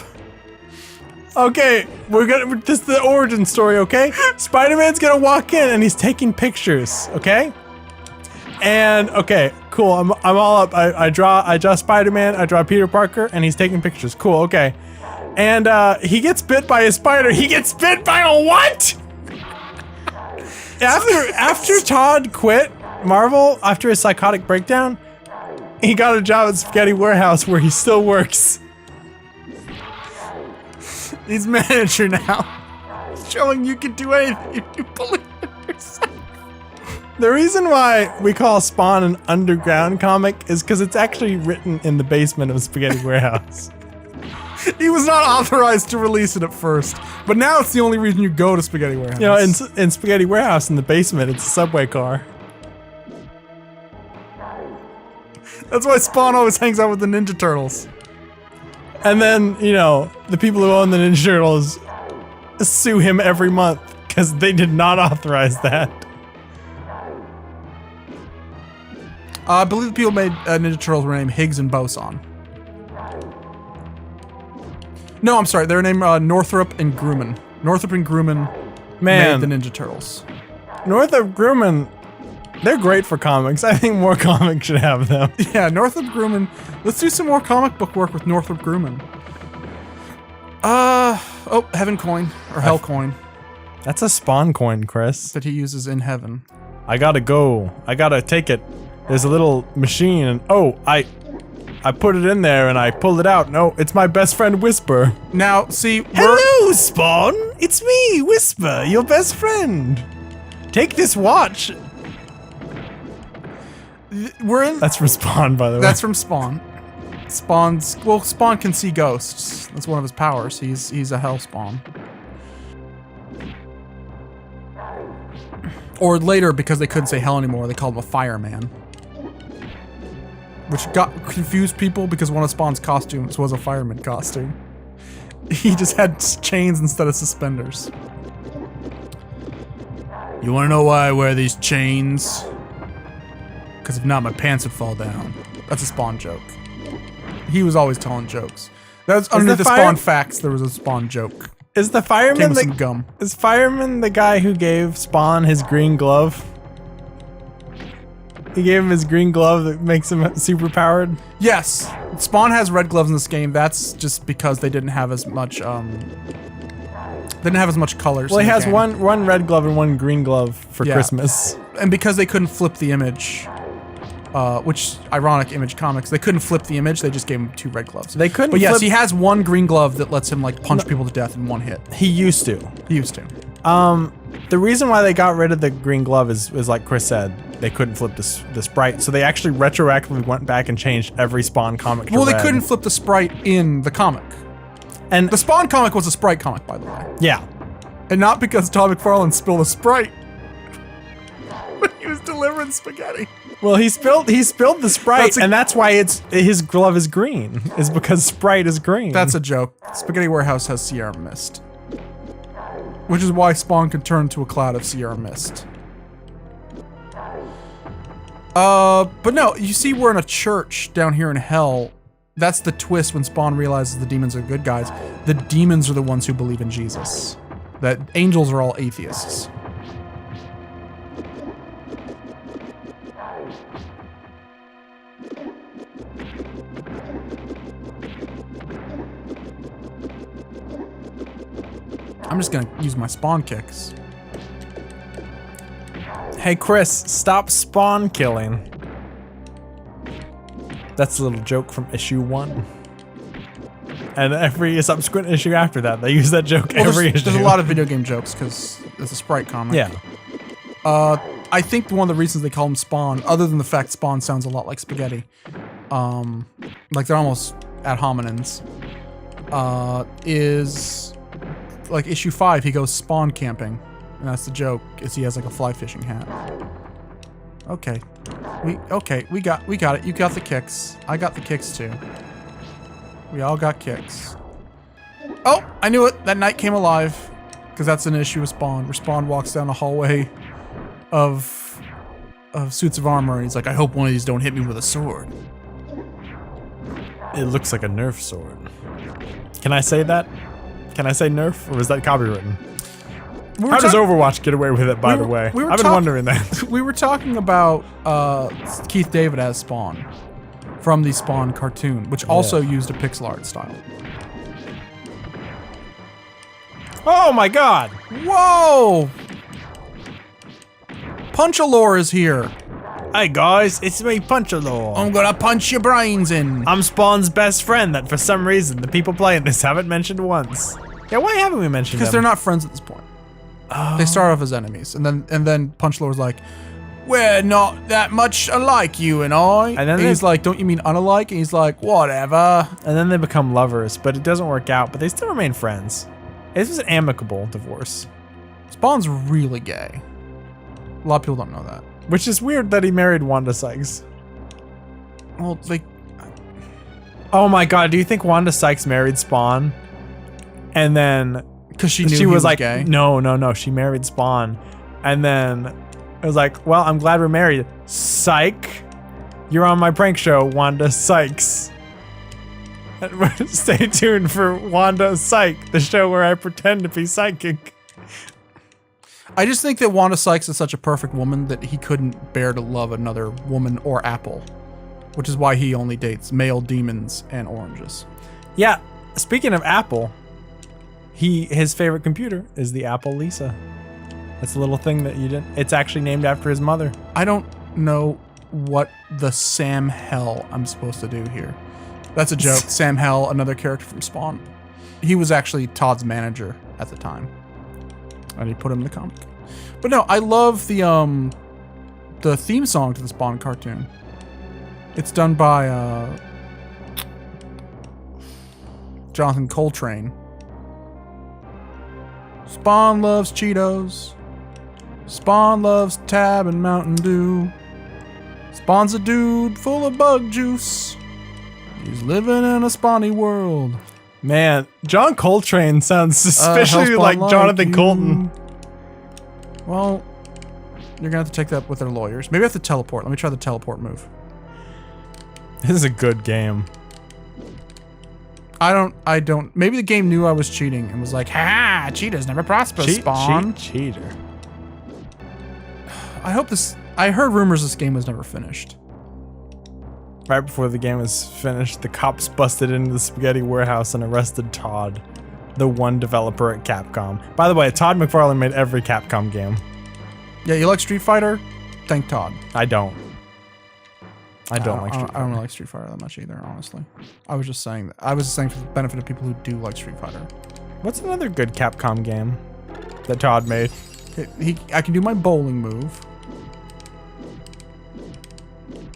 Okay, this is the origin story, okay? Spider-Man's gonna walk in and he's taking pictures, okay? And okay, cool. I'm all up. I draw Spider-Man, I draw Peter Parker, and he's taking pictures. Cool, okay. And he gets bit by a spider. He gets bit by a what? After Todd quit Marvel, after his psychotic breakdown, he got a job at Spaghetti Warehouse where he still works. He's manager now. Showing you can do anything if you believe in yourself. The reason why we call Spawn an underground comic is because it's actually written in the basement of Spaghetti Warehouse. He was not authorized to release it at first, but now it's the only reason you go to Spaghetti Warehouse. You know, in Spaghetti Warehouse in the basement, it's a subway car. That's why Spawn always hangs out with the Ninja Turtles. And then, you know, the people who own the Ninja Turtles sue him every month because they did not authorize that. I believe the people made Ninja Turtles were named Higgs and Boson. No, I'm sorry. They're named Northrop and Grumman. Northrop and Grumman made the Ninja Turtles. Northrop Grumman, they're great for comics. I think more comics should have them. Yeah, Northrop Grumman. Let's do some more comic book work with Northrop Grumman. Oh, Heaven Coin or Hell Coin That's a Spawn coin, Chris. that he uses in Heaven. I gotta go. I gotta take it. There's a little machine and oh, I put it in there and I pulled it out. No, it's my best friend Whisper. Now, see, Hello, Spawn. It's me, Whisper, your best friend. Take this watch. we're in. That's from Spawn, by the way. That's from Spawn. Spawn can see ghosts. That's one of his powers. He's a hellspawn. Or later, because they couldn't say hell anymore, they called him a fireman. Which confused people because one of Spawn's costumes was a fireman costume. He just had chains instead of suspenders. You wanna know why I wear these chains? Because if not, my pants would fall down. That's a Spawn joke. He was always telling jokes. That's under the Spawn facts. There was a Spawn joke. Is the Came fireman with some gum. Is Fireman the guy who gave Spawn his green glove? He gave him his green glove that makes him super powered. Yes, Spawn has red gloves in this game. That's just because they didn't have as much colors. Well, he in the has game. one red glove and one green glove for Yeah. Christmas. And because they couldn't flip the image, which ironic, Image Comics, they couldn't flip the image. They just gave him 2 red gloves. They couldn't. But yes, flip- he has one green glove that lets him like punch people to death in one hit. He used to. He used to. The reason why they got rid of the green glove is like Chris said, they couldn't flip the sprite, so they actually retroactively went back and changed every Spawn comic to Well, they red. couldn't flip the sprite in the comic. And The Spawn comic was a sprite comic, by the way. yeah, And not because Todd McFarlane spilled a sprite when he was delivering spaghetti. well he spilled the sprite, That's a- and that's why his glove is green. Is because Sprite is green. That's a joke. Spaghetti Warehouse has Sierra Mist. Which is why Spawn could turn to a cloud of Sierra Mist. But no, you see we're in a church down here in hell. That's the twist when Spawn realizes the demons are good guys. The demons are the ones who believe in Jesus. That angels are all atheists. I'm just gonna use my Spawn kicks. Hey Chris, stop Spawn killing. That's a little joke from issue 1. And every subsequent issue after that, they use that joke every issue. There's a lot of video game jokes because it's a sprite comic. Yeah. I think one of the reasons they call him Spawn, other than the fact Spawn sounds a lot like spaghetti, like they're almost ad hominems, is like issue 5, he goes spawn camping. And that's the joke, is he has like a fly fishing hat. Okay. We got it. You got the kicks. I got the kicks too. We all got kicks. Oh, I knew it. That knight came alive. Because that's an issue with Spawn, where Spawn walks down a hallway of suits of armor, and he's like, I hope one of these don't hit me with a sword. It looks like a Nerf sword. Can I say that? Can I say nerf, or was that copywritten? We How does Overwatch get away with it, by the way? we were I've been wondering that. We were talking about Keith David as Spawn from the Spawn cartoon, which also used a pixel art style. Oh my god! Whoa! Punchalore is here. Hey guys, it's me, Punchalore. I'm gonna punch your brains in. I'm Spawn's best friend that for some reason the people playing this haven't mentioned once. Yeah, why haven't we mentioned them? Because they're not friends at this point. They start off as enemies, and then Punchalore's like, "We're not that much alike, you and I." And then he's like, "Don't you mean unalike?" And he's like, "Whatever." And then they become lovers, but it doesn't work out, but they still remain friends. This was an amicable divorce. Spawn's really gay. A lot of people don't know that. Which is weird that he married Wanda Sykes. Well, like, Oh my god, do you think Wanda Sykes married Spawn? And then because she knew she he was like, gay. no, she married Spawn. And then it was like, well, I'm glad we're married. Psych. You're on my prank show, Wanda Sykes. Stay tuned for Wanda Psych, the show where I pretend to be psychic. I just think that Wanda Sykes is such a perfect woman that he couldn't bear to love another woman or apple, which is why he only dates male demons and oranges. Yeah, speaking of Apple, his favorite computer is the Apple Lisa. That's a little thing that you didn't. It's actually named after his mother. I don't know what the Sam Hell I'm supposed to do here. That's a joke. Sam Hell, another character from Spawn. He was actually Todd's manager at the time, and he put him in the comic. But no, I love the theme song to the Spawn cartoon. It's done by Jonathan Coltrane. Spawn loves Cheetos. Spawn loves Tab and Mountain Dew. Spawn's a dude full of bug juice. He's living in a Spawny world. Man, John Coltrane sounds suspiciously like Jonathan you. Colton. Well, you're gonna have to take that with their lawyers. Maybe I have to teleport. Let me try the teleport move. This is a good game. I don't. Maybe the game knew I was cheating and was like, "Ha! Cheetahs never prosper, Spawn." Cheater. I hope this. I heard rumors this game was never finished. Right before the game was finished, the cops busted into the spaghetti warehouse and arrested Todd, the one developer at Capcom. By the way, Todd McFarlane made every Capcom game. Yeah, you like Street Fighter? Thank Todd. I don't. I don't like Street I Fighter. don't really like Street Fighter that much either, honestly. I was just saying that. I was just saying for the benefit of people who do like Street Fighter. What's another good Capcom game that Todd made? I can do my bowling move.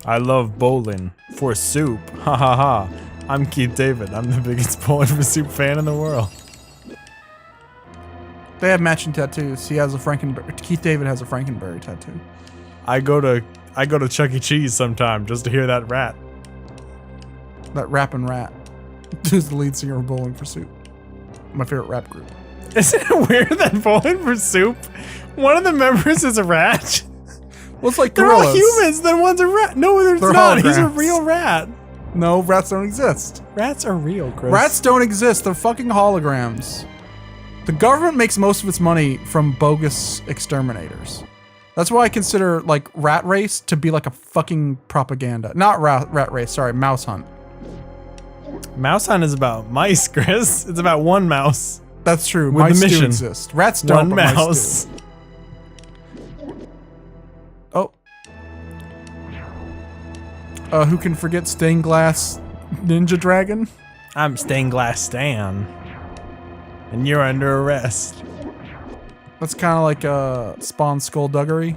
I love bowling for soup. Ha ha ha. I'm Keith David. I'm the biggest bowling for soup fan in the world. They have matching tattoos. He has a Frankenberry. Keith David has a Frankenberry tattoo. I go to Chuck E. Cheese sometime just to hear that rat. That Rappin' Rat, who's the lead singer of Bowling for Soup. My favorite rap group. Isn't it weird that bowling for soup, one of the members is a rat? Well, it's like They're gorillas. all humans, then one's a rat. No, They're not. He's a holograms. real rat. No, rats don't exist. Rats are real, Chris. Rats don't exist. They're fucking holograms. The government makes most of its money from bogus exterminators. That's why I consider like Rat Race to be like a fucking propaganda. Not rat Race, sorry, Mouse Hunt. Mouse Hunt is about mice, Chris. It's about one mouse. That's true. With Mice the mission. do exist. Rats don't, One but mouse. mice do. Oh. Who can forget Stained Glass Ninja Dragon? I'm Stained Glass Stan. And you're under arrest. That's kind of like Spawn Skullduggery.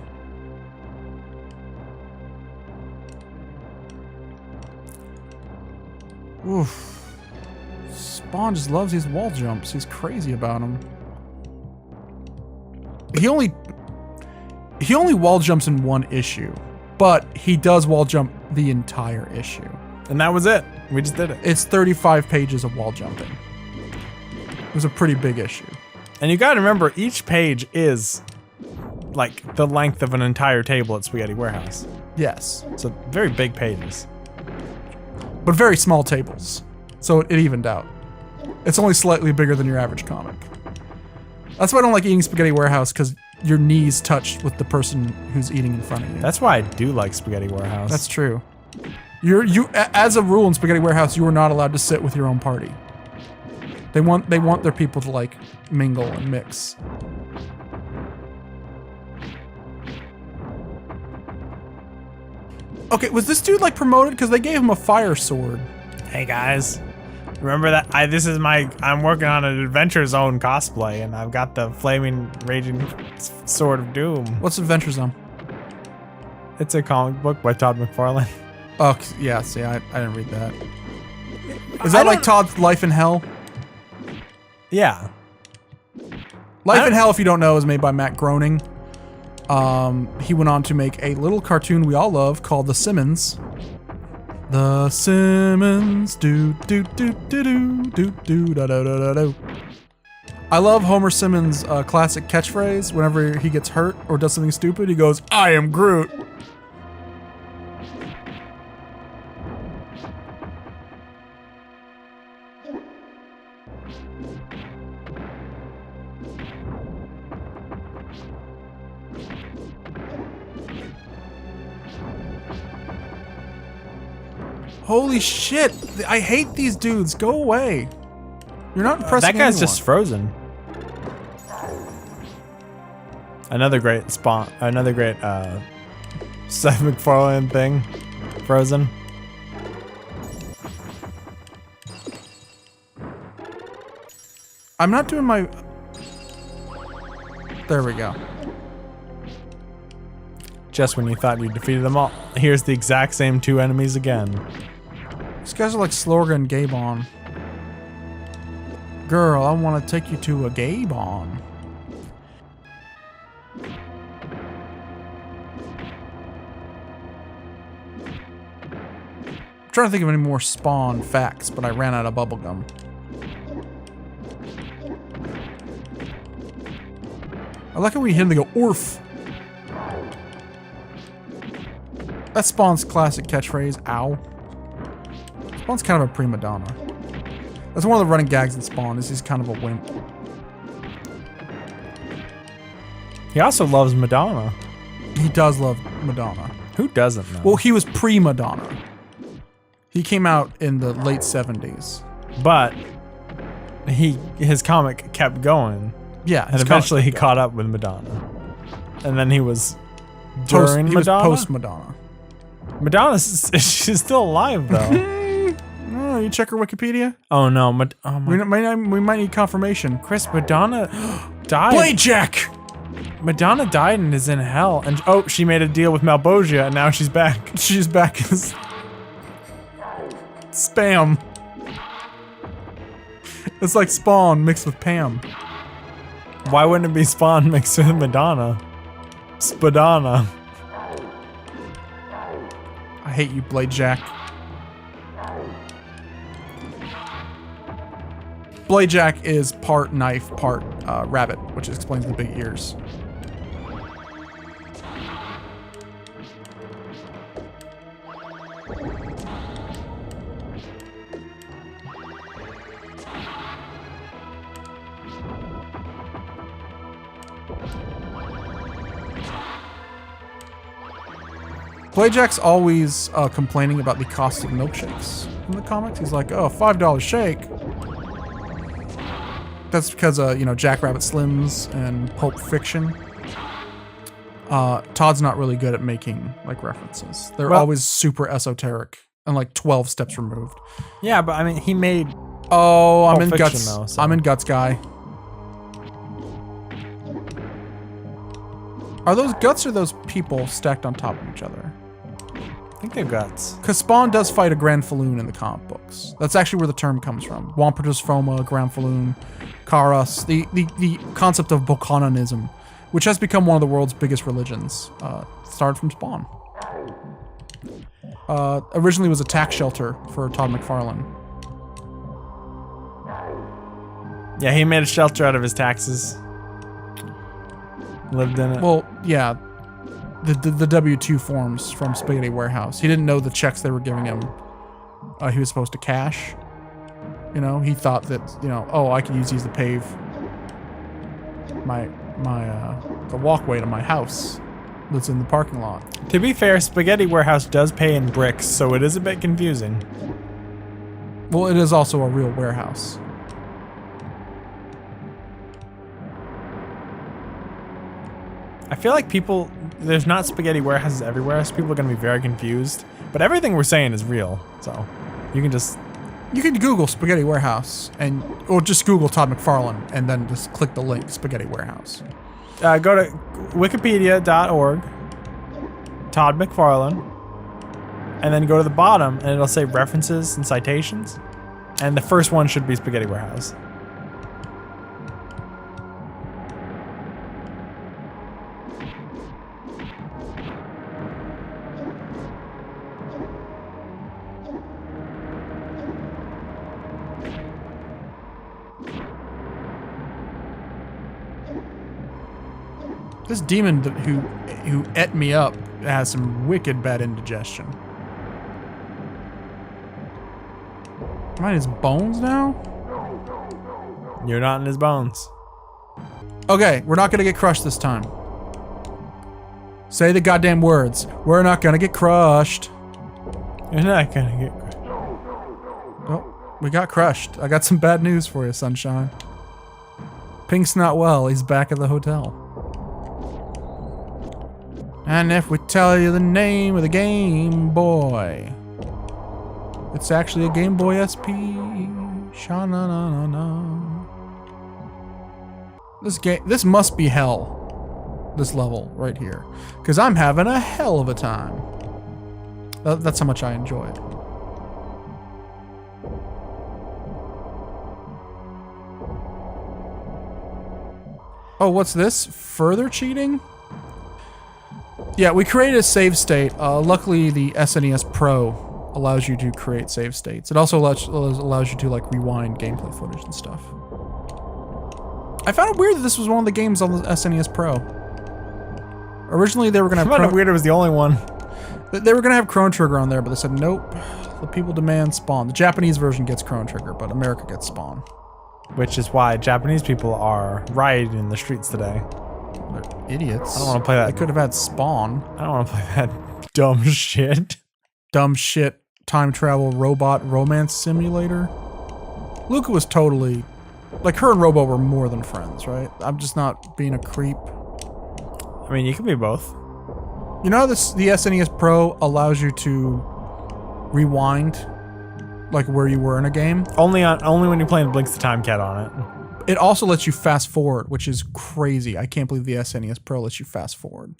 Oof. Spawn just loves these wall jumps. He's crazy about them. He only wall jumps in one issue, but he does wall jump the entire issue. And that was it. We just did it. It's 35 pages of wall jumping. It was a pretty big issue. And you gotta remember, each page is like the length of an entire table at Spaghetti Warehouse. Yes, So very big pages. but very small tables, so it evened out. It's only slightly bigger than your average comic. That's why I don't like eating Spaghetti Warehouse, because your knees touch with the person who's eating in front of you. That's why I do like Spaghetti Warehouse. That's true. As a rule in Spaghetti Warehouse, you are not allowed to sit with your own party. They want their people to like mingle and mix. Okay, was this dude like promoted? Because they gave him a fire sword. Hey guys, remember that? I'm working on an Adventure Zone cosplay, and I've got the flaming raging sword of doom. What's Adventure Zone? It's a comic book by Todd McFarlane. Oh yeah, see, I didn't read that. Is that like Todd's Life in Hell? Yeah. Life in Hell, if you don't know, is made by Matt Groening. He went on to make a little cartoon we all love called The Simmons. The Simmons, do do do do do do do da da da da do. I love Homer Simmons' classic catchphrase. Whenever he gets hurt or does something stupid, he goes, "I am Groot." Holy shit! I hate these dudes. Go away. You're not impressing That guy's anyone. just frozen. Another great spawn. Another great Seth MacFarlane thing. Frozen. I'm not doing my... There we go. Just when you thought you defeated them all, here's the exact same two enemies again. These guys are like Slorga and Gabon. Girl, I want to take you to a Gabon. I'm trying to think of any more Spawn facts, but I ran out of bubblegum. I like how when you hit them, they go, "Orf." That's Spawn's classic catchphrase, "Ow." Spawn's kind of a prima donna. That's one of the running gags in Spawn, is he's kind of a wimp. He also loves Madonna. He does love Madonna. Who doesn't know? Well, he was pre-Madonna. He came out in the late 70s. But his comic kept going. Yeah. And eventually he caught up with Madonna. And then he was during Madonna? Post-Madonna. Madonna's she's still alive though. Oh, you check her Wikipedia? Oh no, We might need confirmation. Chris, Madonna died. Bladejack! Madonna died and is in hell. And oh, she made a deal with Malbosia and now she's back. She's back as Spam. It's like Spawn mixed with Pam. Why wouldn't it be Spawn mixed with Madonna? Spadonna. I hate you, Bladejack. Bladejack is part knife, part rabbit, which explains the big ears. Bladejack's always complaining about the caustic milkshakes in the comics. He's like, "Oh, $5 shake." That's because, you know, Jackrabbit Slims and Pulp Fiction. Todd's not really good at making, like, references. They're always super esoteric and, like, 12 steps removed. Yeah, but I mean, he made... Oh, I'm in Pulp Fiction, Guts. though, so- I'm in Guts, guy. Are those guts or those people stacked on top of each other? I think they're Guts. Because Spawn does fight a Grand Falloon in the comic books. That's actually where the term comes from. Wampertus Foma, Grand Falloon, Karas, the concept of Bokononism, which has become one of the world's biggest religions. Started from Spawn. Originally was a tax shelter for Todd McFarlane. Yeah, he made a shelter out of his taxes. Lived in it. Well, yeah, the W-2 forms from Spaghetti Warehouse. He didn't know the checks they were giving him he was supposed to cash. You know, he thought that, you know, oh, I can use these to pave the walkway to my house that's in the parking lot. To be fair, Spaghetti Warehouse does pay in bricks, so it is a bit confusing. Well, it is also a real warehouse. I feel like there's not spaghetti warehouses everywhere, so people are going to be very confused. But everything we're saying is real, so you can just... You can Google Spaghetti Warehouse, or just Google Todd McFarlane, and then just click the link, Spaghetti Warehouse. Go to wikipedia.org, Todd McFarlane, and then go to the bottom, and it'll say references and citations. And the first one should be Spaghetti Warehouse. This demon who ate me up has some wicked bad indigestion. Am I in his bones now? You're not in his bones. Okay, we're not gonna get crushed this time. Say the goddamn words. We're not gonna get crushed. You're not gonna get... Oh, we got crushed. I got some bad news for you, sunshine. Pink's not well. He's back at the hotel. And if we tell you the name of the Game Boy, it's actually a Game Boy SP. Sha-na-na-na-na. This must be hell. This level right here, because I'm having a hell of a time. That's how much I enjoy it. Oh, what's this? Further cheating? Yeah, we created a save state. Luckily, the SNES Pro allows you to create save states. It also allows you to like rewind gameplay footage and stuff. I found it weird that this was one of the games on the SNES Pro. Originally, they were gonna have. I found it weird it was the only one. They were gonna have Chrono Trigger on there, but they said nope. The people demand Spawn. The Japanese version gets Chrono Trigger, but America gets Spawn. Which is why Japanese people are rioting in the streets today. They're idiots. I don't want to play that. They could have had Spawn. I don't want to play that dumb shit. Dumb shit. Time travel robot romance simulator. Luca was totally... Like, her and Robo were more than friends, right? I'm just not being a creep. I mean, you can be both. You know, the SNES Pro allows you to rewind, like where you were in a game. Only when you're playing Blinks the Time Cat on it. It also lets you fast forward, which is crazy. I can't believe the SNES Pro lets you fast forward.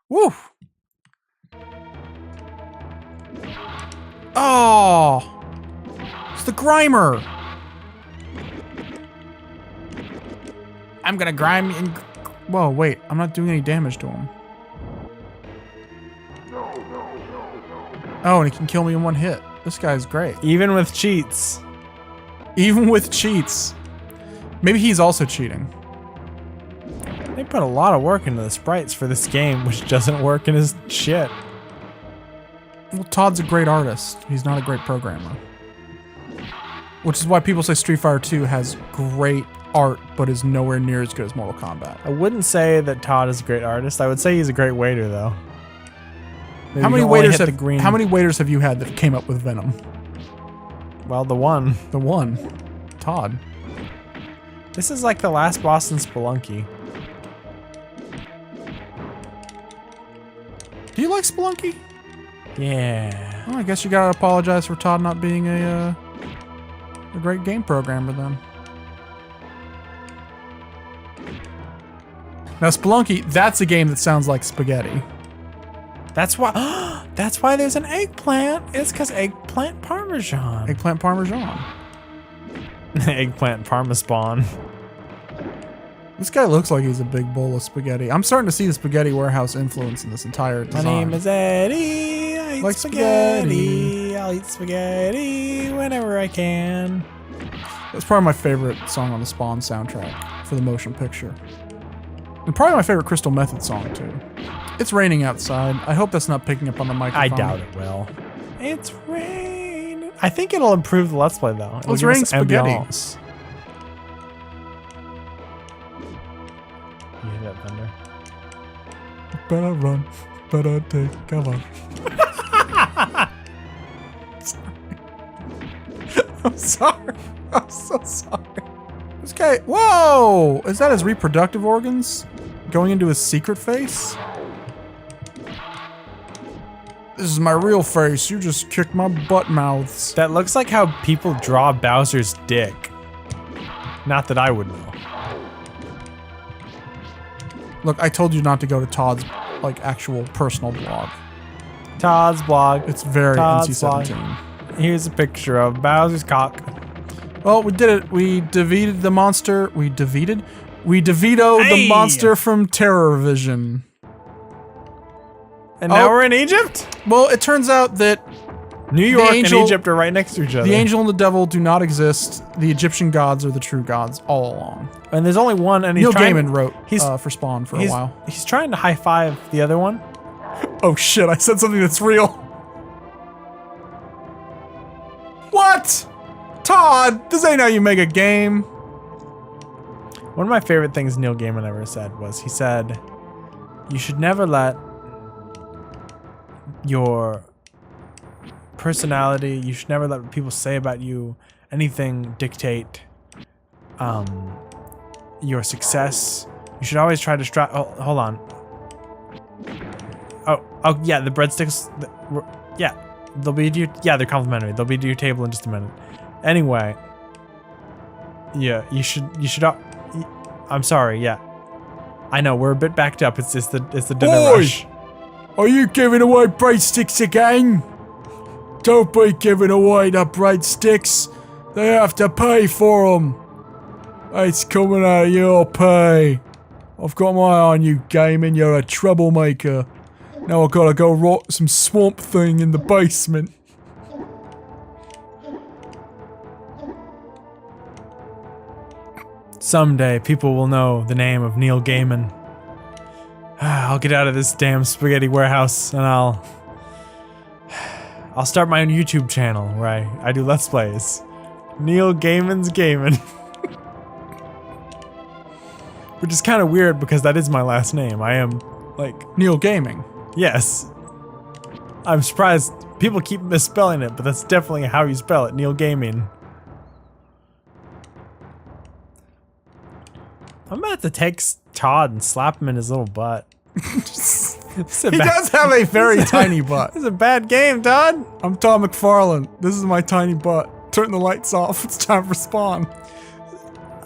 Woo! Oh! It's the Grimer! I'm gonna grime and... Whoa, wait. I'm not doing any damage to him. Oh, and he can kill me in one hit. This guy's great. Even with cheats. Even with cheats. Maybe he's also cheating. They put a lot of work into the sprites for this game, which doesn't work in his shit. Well, Todd's a great artist. He's not a great programmer. Which is why people say Street Fighter 2 has great art, but is nowhere near as good as Mortal Kombat. I wouldn't say that Todd is a great artist. I would say he's a great waiter, though. How many waiters have you had that came up with Venom? Well, the one. The one. Todd. This is like the last boss in Spelunky. Do you like Spelunky? Yeah. Well, I guess you gotta apologize for Todd not being a great game programmer then. Now Spelunky, that's a game that sounds like spaghetti. That's why. That's why there's an eggplant. It's because eggplant parmesan. Eggplant parmesan. Eggplant parmespawn. This guy looks like he's a big bowl of spaghetti. I'm starting to see the Spaghetti Warehouse influence in this entire design. My name is Eddie. I eat spaghetti. I'll eat spaghetti whenever I can. That's probably my favorite song on the Spawn soundtrack for the motion picture. And probably my favorite Crystal Method song, too. It's raining outside. I hope that's not picking up on the microphone. I doubt it will. It's rain. I think it'll improve the Let's Play though. It's raining spaghetti. Ambiance. You hear that thunder? Better run. Better take cover. I'm sorry. I'm so sorry. This guy. Whoa! Is that his reproductive organs going into his secret face? This is my real face. You just kicked my butt mouths. That looks like how people draw Bowser's dick. Not that I would know. Look, I told you not to go to Todd's like actual personal blog. Todd's blog. It's very Todd's NC-17. Here's a picture of Bowser's cock. Well, we did it. We defeated the monster. We DeVitoed the monster from Terror Vision. And now we're in Egypt? Well, it turns out that New York angel- and Egypt are right next to each other. the angel and the devil do not exist. The Egyptian gods are the true gods all along. And there's only one, and he's Neil trying, Gaiman wrote he's- for Spawn for a while. He's trying to high five the other one. Oh shit, I said something that's real. What? Todd, this ain't how you make a game. One of my favorite things Neil Gaiman ever said was, he said, you should never let your personality, you should never let what people say about you, anything dictate your success. You should always try to hold on. Oh yeah, the breadsticks, yeah, they'll be to your, yeah, they're complimentary. They'll be to your table in just a minute. Anyway, yeah, you should, I'm sorry, yeah. I know, we're a bit backed up. It's the dinner rush. Are you giving away breadsticks again? Don't be giving away the breadsticks. They have to pay for them. It's coming out of your pay. I've got my eye on you, Gaiman. You're a troublemaker. Now I've got to go rot some swamp thing in the basement. Someday, people will know the name of Neil Gaiman. I'll get out of this damn spaghetti warehouse, and I'll start my own YouTube channel where I do Let's Plays. Neil Gaiman's Gaiman. Which is kind of weird because that is my last name. I am, like... Neil Gaming. Yes. I'm surprised people keep misspelling it, but that's definitely how you spell it. Neil Gaming. I'm about to take Todd and slap him in his little butt. He does have a very tiny butt. This is a bad game, Todd. I'm Todd McFarlane. This is my tiny butt. Turn the lights off. It's time for Spawn.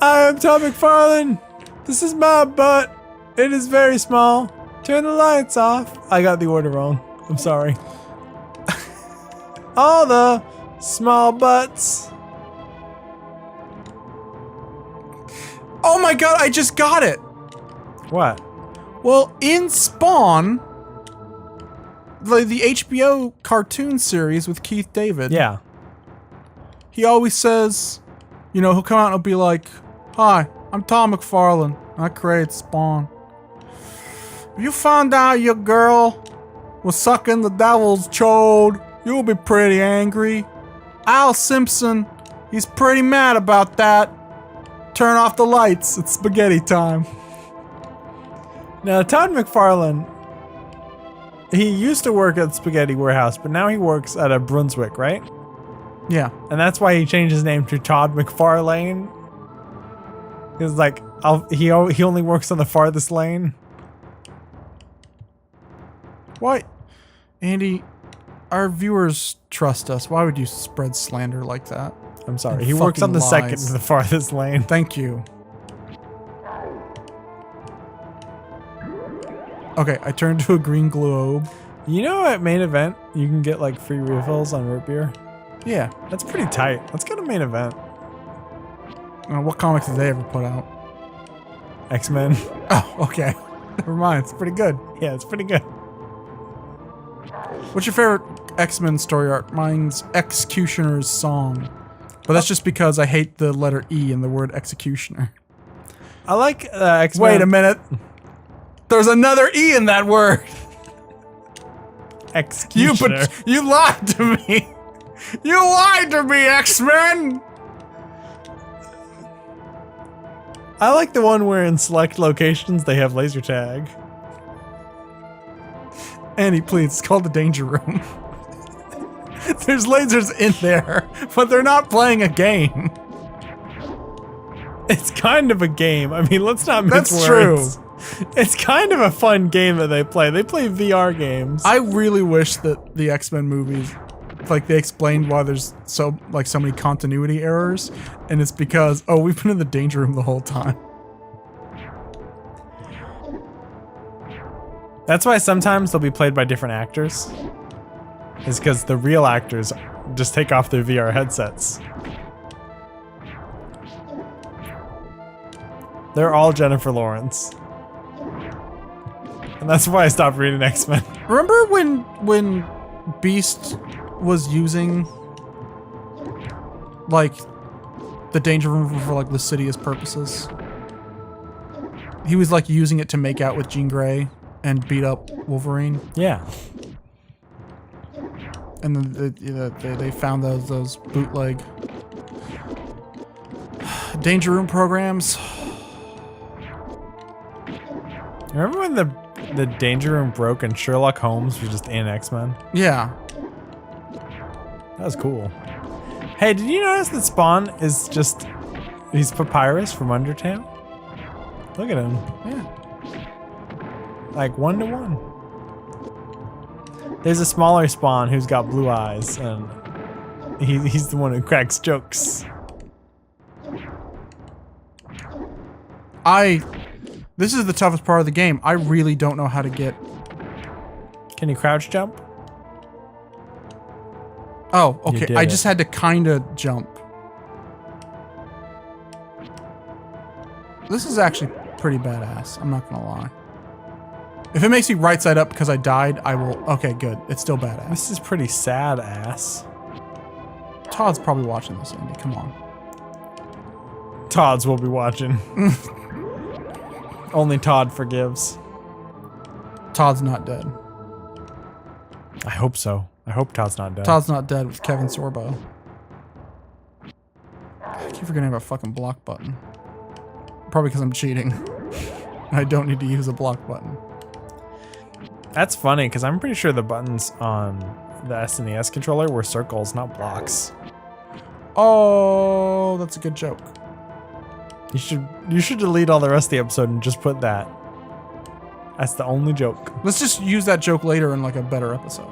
I am Todd McFarlane. This is my butt. It is very small. Turn the lights off. I got the order wrong. I'm sorry. All the small butts. Oh my god, I just got it! What? Well, in Spawn, the HBO cartoon series with Keith David, Yeah. he always says, you know, he'll come out and he'll be like, "Hi, I'm Tom McFarlane. I created Spawn. If you found out your girl was sucking the devil's chode, you'll be pretty angry. Al Simpson, he's pretty mad about that. Turn off the lights. It's spaghetti time." Now, Todd McFarlane, he used to work at Spaghetti Warehouse, but now he works at a Brunswick, right? Yeah. And that's why he changed his name to Todd McFarlane. He's like, he only works on the farthest lane. Why? Andy, our viewers trust us. Why would you spread slander like that? I'm sorry. And He works on the fucking second lies. to the farthest lane. Thank you. Okay, I turned to a green globe. You know at main event, you can get like free refills on root beer? Yeah. That's pretty tight. Let's go to main event. What comics did they ever put out? X-Men. Oh, okay. Never mind. It's pretty good. Yeah, it's pretty good. What's your favorite X-Men story art? Mine's Executioner's Song. But that's just because I hate the letter E in the word executioner. I like X-Men. Wait a minute. There's another E in that word. Executioner. You lied to me. You lied to me, X-Men. I like the one where in select locations they have laser tag. Annie, please, it's called the Danger Room. There's lasers in there, but they're not playing a game. It's kind of a game. I mean, let's not mince That's words. true. It's kind of a fun game that they play. They play VR games. I really wish that the X-Men movies, like, they explained why there's so many continuity errors, and it's because, oh, we've been in the Danger Room the whole time. That's why sometimes they'll be played by different actors. Is because the real actors just take off their VR headsets. They're all Jennifer Lawrence. And that's why I stopped reading X-Men. Remember when Beast was using, like, the Danger Room for like lascivious purposes? He was like using it to make out with Jean Grey and beat up Wolverine. Yeah. And then they found those bootleg Danger Room programs. Remember when the Danger Room broke and Sherlock Holmes was just in X-Men? Yeah. That was cool. Hey, did you notice that Spawn is just... He's Papyrus from Undertale? Look at him. Yeah. Like 1-to-1. There's a smaller Spawn who's got blue eyes, and he's the one who cracks jokes. This is the toughest part of the game. I really don't know how to get... Can you crouch jump? Oh, okay. did I it. just had to kind of jump. This is actually pretty badass. I'm not gonna lie. If it makes me right side up because I died, I will... Okay, good. It's still badass. This is pretty sad ass. Todd's probably watching this, Andy. Come on. Todd's will be watching. Only Todd forgives. Todd's not dead. I hope so. I hope Todd's not dead. Todd's not dead with Kevin Sorbo. I keep forgetting about a fucking block button. Probably because I'm cheating. I don't need to use a block button. That's funny, because I'm pretty sure the buttons on the SNES controller were circles, not blocks. Oh, that's a good joke. You should delete all the rest of the episode and just put that. That's the only joke. Let's just use that joke later in like a better episode.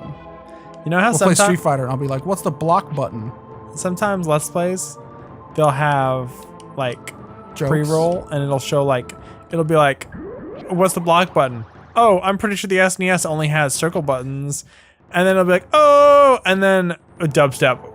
You know how We'll play Street sometimes Fighter and I'll be like, what's the block button? sometimes Let's Plays, they'll have like Jokes. pre-roll and it'll show like, it'll be like, what's the block button? Oh, I'm pretty sure the SNES only has circle buttons. And then it'll be like, oh, and then a dubstep.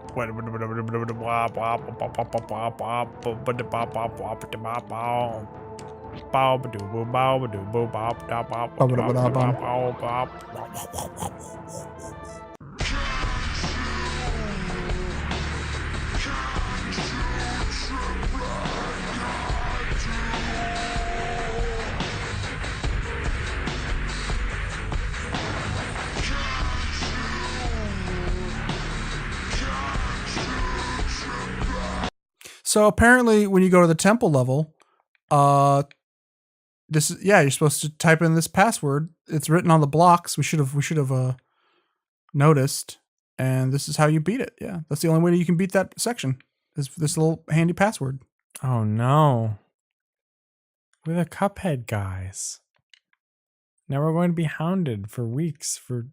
So apparently when you go to the temple level, this is, yeah, you're supposed to type in this password. It's written on the blocks. We should have noticed. And this is how you beat it. Yeah. That's the only way that you can beat that section. Is this little handy password. Oh no. We're the Cuphead guys. Now we're going to be hounded for weeks for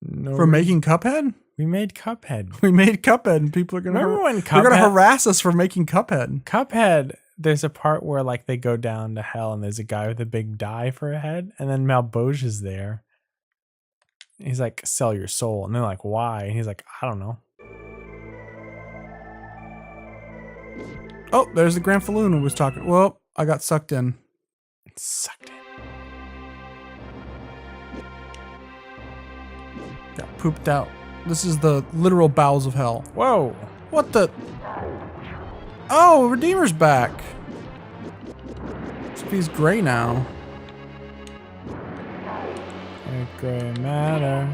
no For reason. making Cuphead? We made Cuphead. We made Cuphead and people are gonna Remember when they're gonna Cuphead- harass us for making Cuphead. Cuphead, there's a part where like they go down to hell and there's a guy with a big die for a head, and then Malboge is there. He's like, sell your soul. And they're like, why? And he's like, I don't know. Oh, there's the Grand Falloon who was talking. Well, I got sucked in. Sucked in. Got pooped out. This is the literal bowels of hell. Whoa. What the? Oh, Redeemer's back. Except he's gray now. gray matter.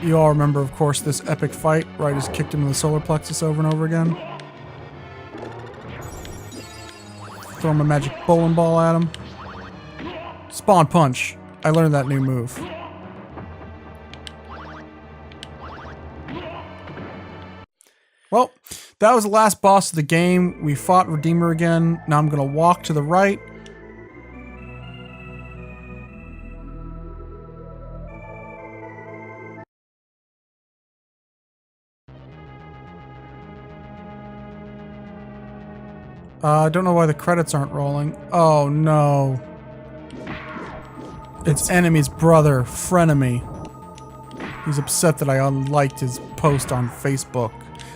You all remember, of course, this epic fight where I just kicked him in the solar plexus over and over again. Throw my magic bowling ball at him. Spawn punch. I learned that new move. Well, that was the last boss of the game. We fought Redeemer again. Now I'm going to walk to the right. I don't know why the credits aren't rolling. Oh no. It's Enemy's brother, Frenemy. He's upset that I unliked his post on Facebook.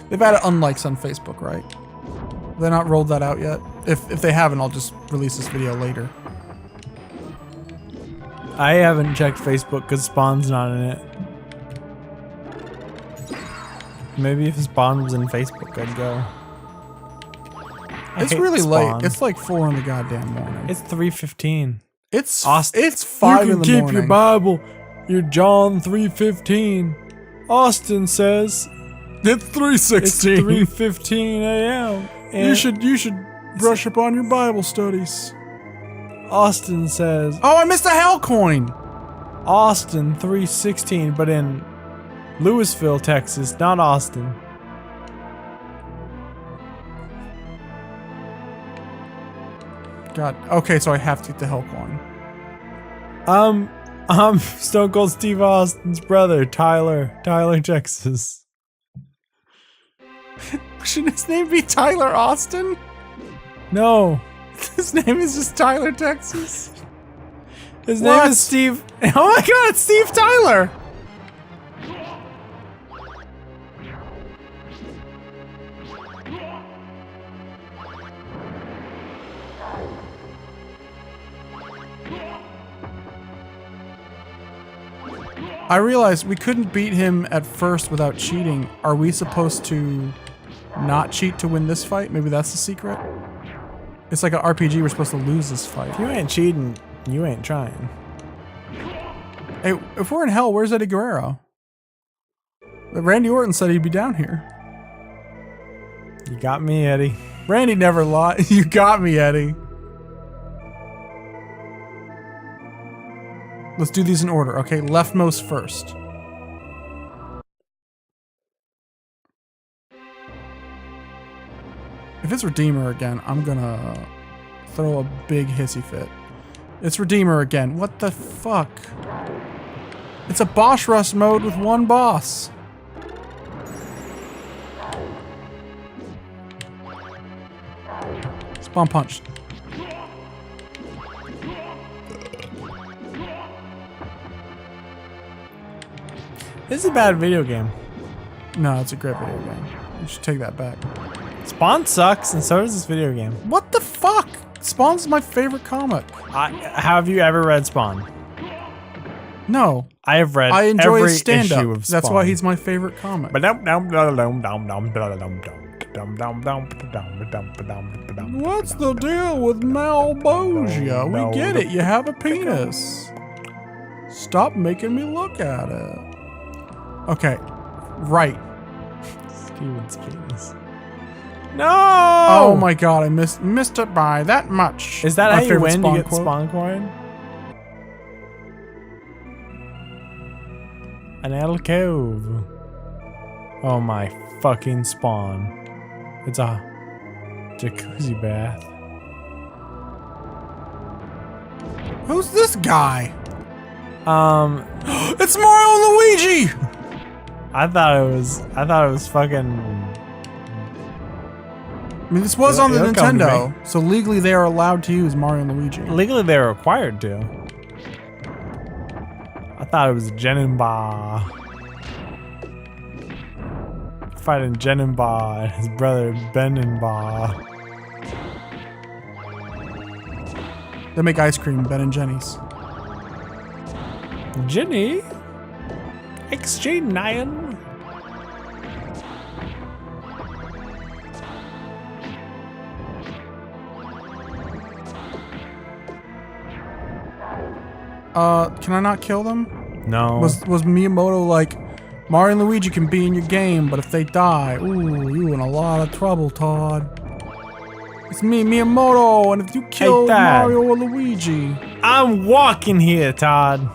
They've added unlikes on Facebook, right? Have they not rolled that out yet? If they haven't, I'll just release this video later. I haven't checked Facebook because Spawn's not in it. Maybe if Spawn was in Facebook, I'd go. It's really late. It's like 4 in the goddamn morning. It's 3:15. It's Austin. It's 5 in the morning. You can keep your Bible. Your John 3:15. Austin says it's 3:16. it's 3:15 a.m. You should brush up on your Bible studies. Austin says, Oh, I missed a hell coin. Austin 3:16, but in Louisville, Texas, not Austin. God. Okay, so I have to get the hell coin. I'm Stone Cold Steve Austin's brother, Tyler, Texas. Shouldn't his name be Tyler Austin? No, His name is just Tyler Texas. his What? name is Steve. Oh my God, it's Steve Tyler. I realized we couldn't beat him at first without cheating. Are we supposed to not cheat to win this fight? Maybe that's the secret? It's like an RPG, we're supposed to lose this fight. If you ain't cheating, you ain't trying. Hey, if we're in hell, where's Eddie Guerrero? Randy Orton said he'd be down here. You got me, Eddie. Randy never lied. You got me, Eddie. Let's do these in order, okay? Leftmost first. If it's Redeemer again, I'm gonna throw a big hissy fit. It's Redeemer again. What the fuck? It's a boss rush mode with one boss. Spawn punch. This is a bad video game. No, it's a great video game. You should take that back. Spawn sucks, and so does this video game. What the fuck? Spawn's my favorite comic. Have you ever read Spawn? No. I have read I enjoy every his stand-up. issue of Spawn. That's why he's my favorite comic. What's What's the deal with Malbosia? We get it. You have a penis. Stop making me look at it. Okay. Right. Steven's penis. No! Oh my god, I missed it by that much. Is that My how you favorite win? Spawn You get quote. Spawn coin? An alcove. Oh my fucking Spawn. It's a jacuzzi bath. Who's this guy? It's Mario and Luigi! I thought it was fucking. I mean, this was on the It'll come to Nintendo, so legally they are allowed to use Mario and Luigi. Legally, they're required to. I thought it was Jenenba. Fighting Jenenba and his brother Benenba. They make ice cream, Ben and Jenny's. Jenny? XG9? Can I not kill them? No. Was Miyamoto like, Mario and Luigi can be in your game, but if they die, ooh, you in a lot of trouble, Todd. It's me, Miyamoto, and if you kill Dad. Mario or Luigi, I'm walking here, Todd.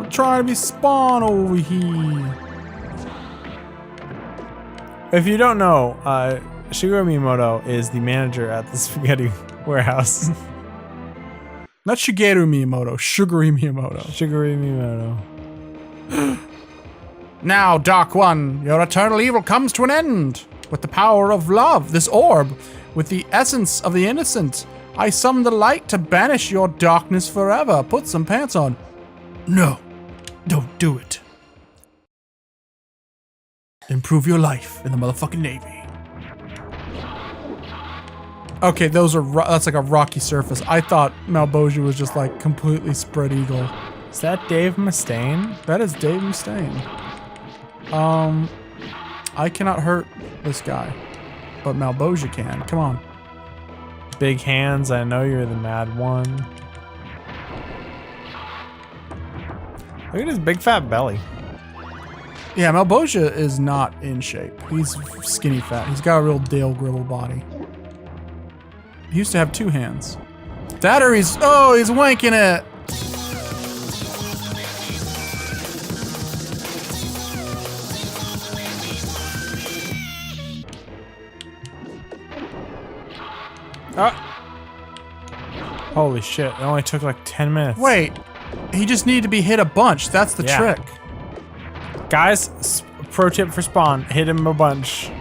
we're trying to be Spawn over here. If you don't know, Shigeru Miyamoto is the manager at the spaghetti warehouse. Not Shigeru Miyamoto, Sugary Miyamoto. Shigeru Miyamoto. Now, Dark One, your eternal evil comes to an end. With the power of love, this orb, with the essence of the innocent, I summon the light to banish your darkness forever. Put some pants on. No, don't do it. Improve your life in the motherfucking Navy. Okay, that's like a rocky surface. I thought Malbosia was just like completely spread eagle. Is that Dave Mustaine? That is Dave Mustaine. I cannot hurt this guy, but Malbosia can. Come on. Big hands, I know you're the mad one. Look at his big fat belly. Yeah, Malbosia is not in shape. He's skinny fat. He's got a real Dale Gribble body. He used to have 2 hands. That or he's wanking it. Holy shit, it only took like 10 minutes. Wait, he just needed to be hit a bunch. That's the trick. Guys, pro tip for Spawn, hit him a bunch.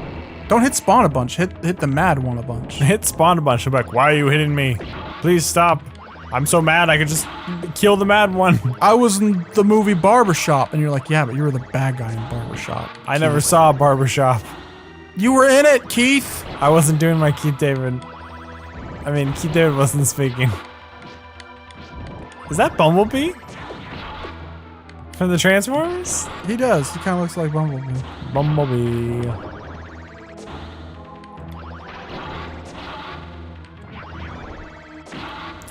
Don't hit Spawn a bunch. Hit the mad one a bunch. Hit Spawn a bunch. I'm like, why are you hitting me? Please stop. I'm so mad I could just kill the mad one. I was in the movie Barbershop, and you're like, yeah, but you were the bad guy in Barbershop. I never saw Barbershop. You were in it, Keith. I wasn't doing my Keith David. I mean, Keith David wasn't speaking. Is that Bumblebee? From the Transformers? He does. He kind of looks like Bumblebee. Bumblebee.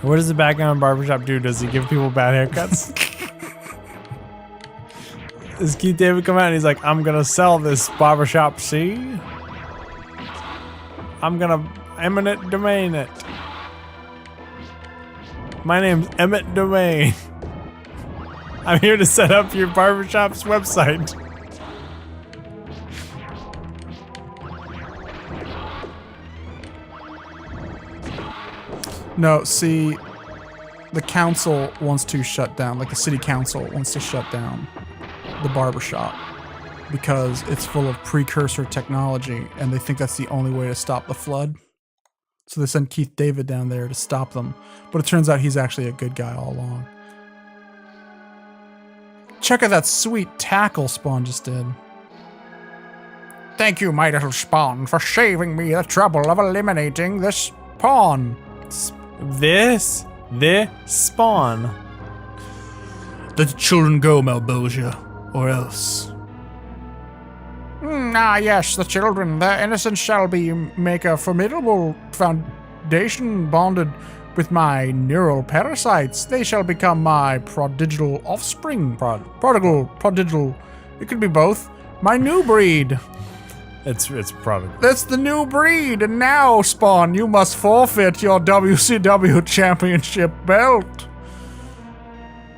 What does the bad guy in Barbershop do? Does he give people bad haircuts? Does Keith David come out and he's like, I'm gonna sell this barbershop, see? I'm gonna eminent domain it. My name's Emmett Domain. I'm here to set up your barbershop's website. No, see, the council wants to shut down, like the city council wants to shut down the barbershop because it's full of precursor technology and they think that's the only way to stop the flood. So they send Keith David down there to stop them. But it turns out he's actually a good guy all along. Check out that sweet tackle Spawn just did. Thank you, my little Spawn, for saving me the trouble of eliminating this pawn. This Spawn. Let the children go, Malbosia, or else. Yes, the children, their innocence shall be make a formidable foundation bonded with my neural parasites. They shall become my prodigal offspring. Prodigal. It could be both. My new breed. It's prodigal. That's the new breed, and now, Spawn, you must forfeit your WCW Championship belt.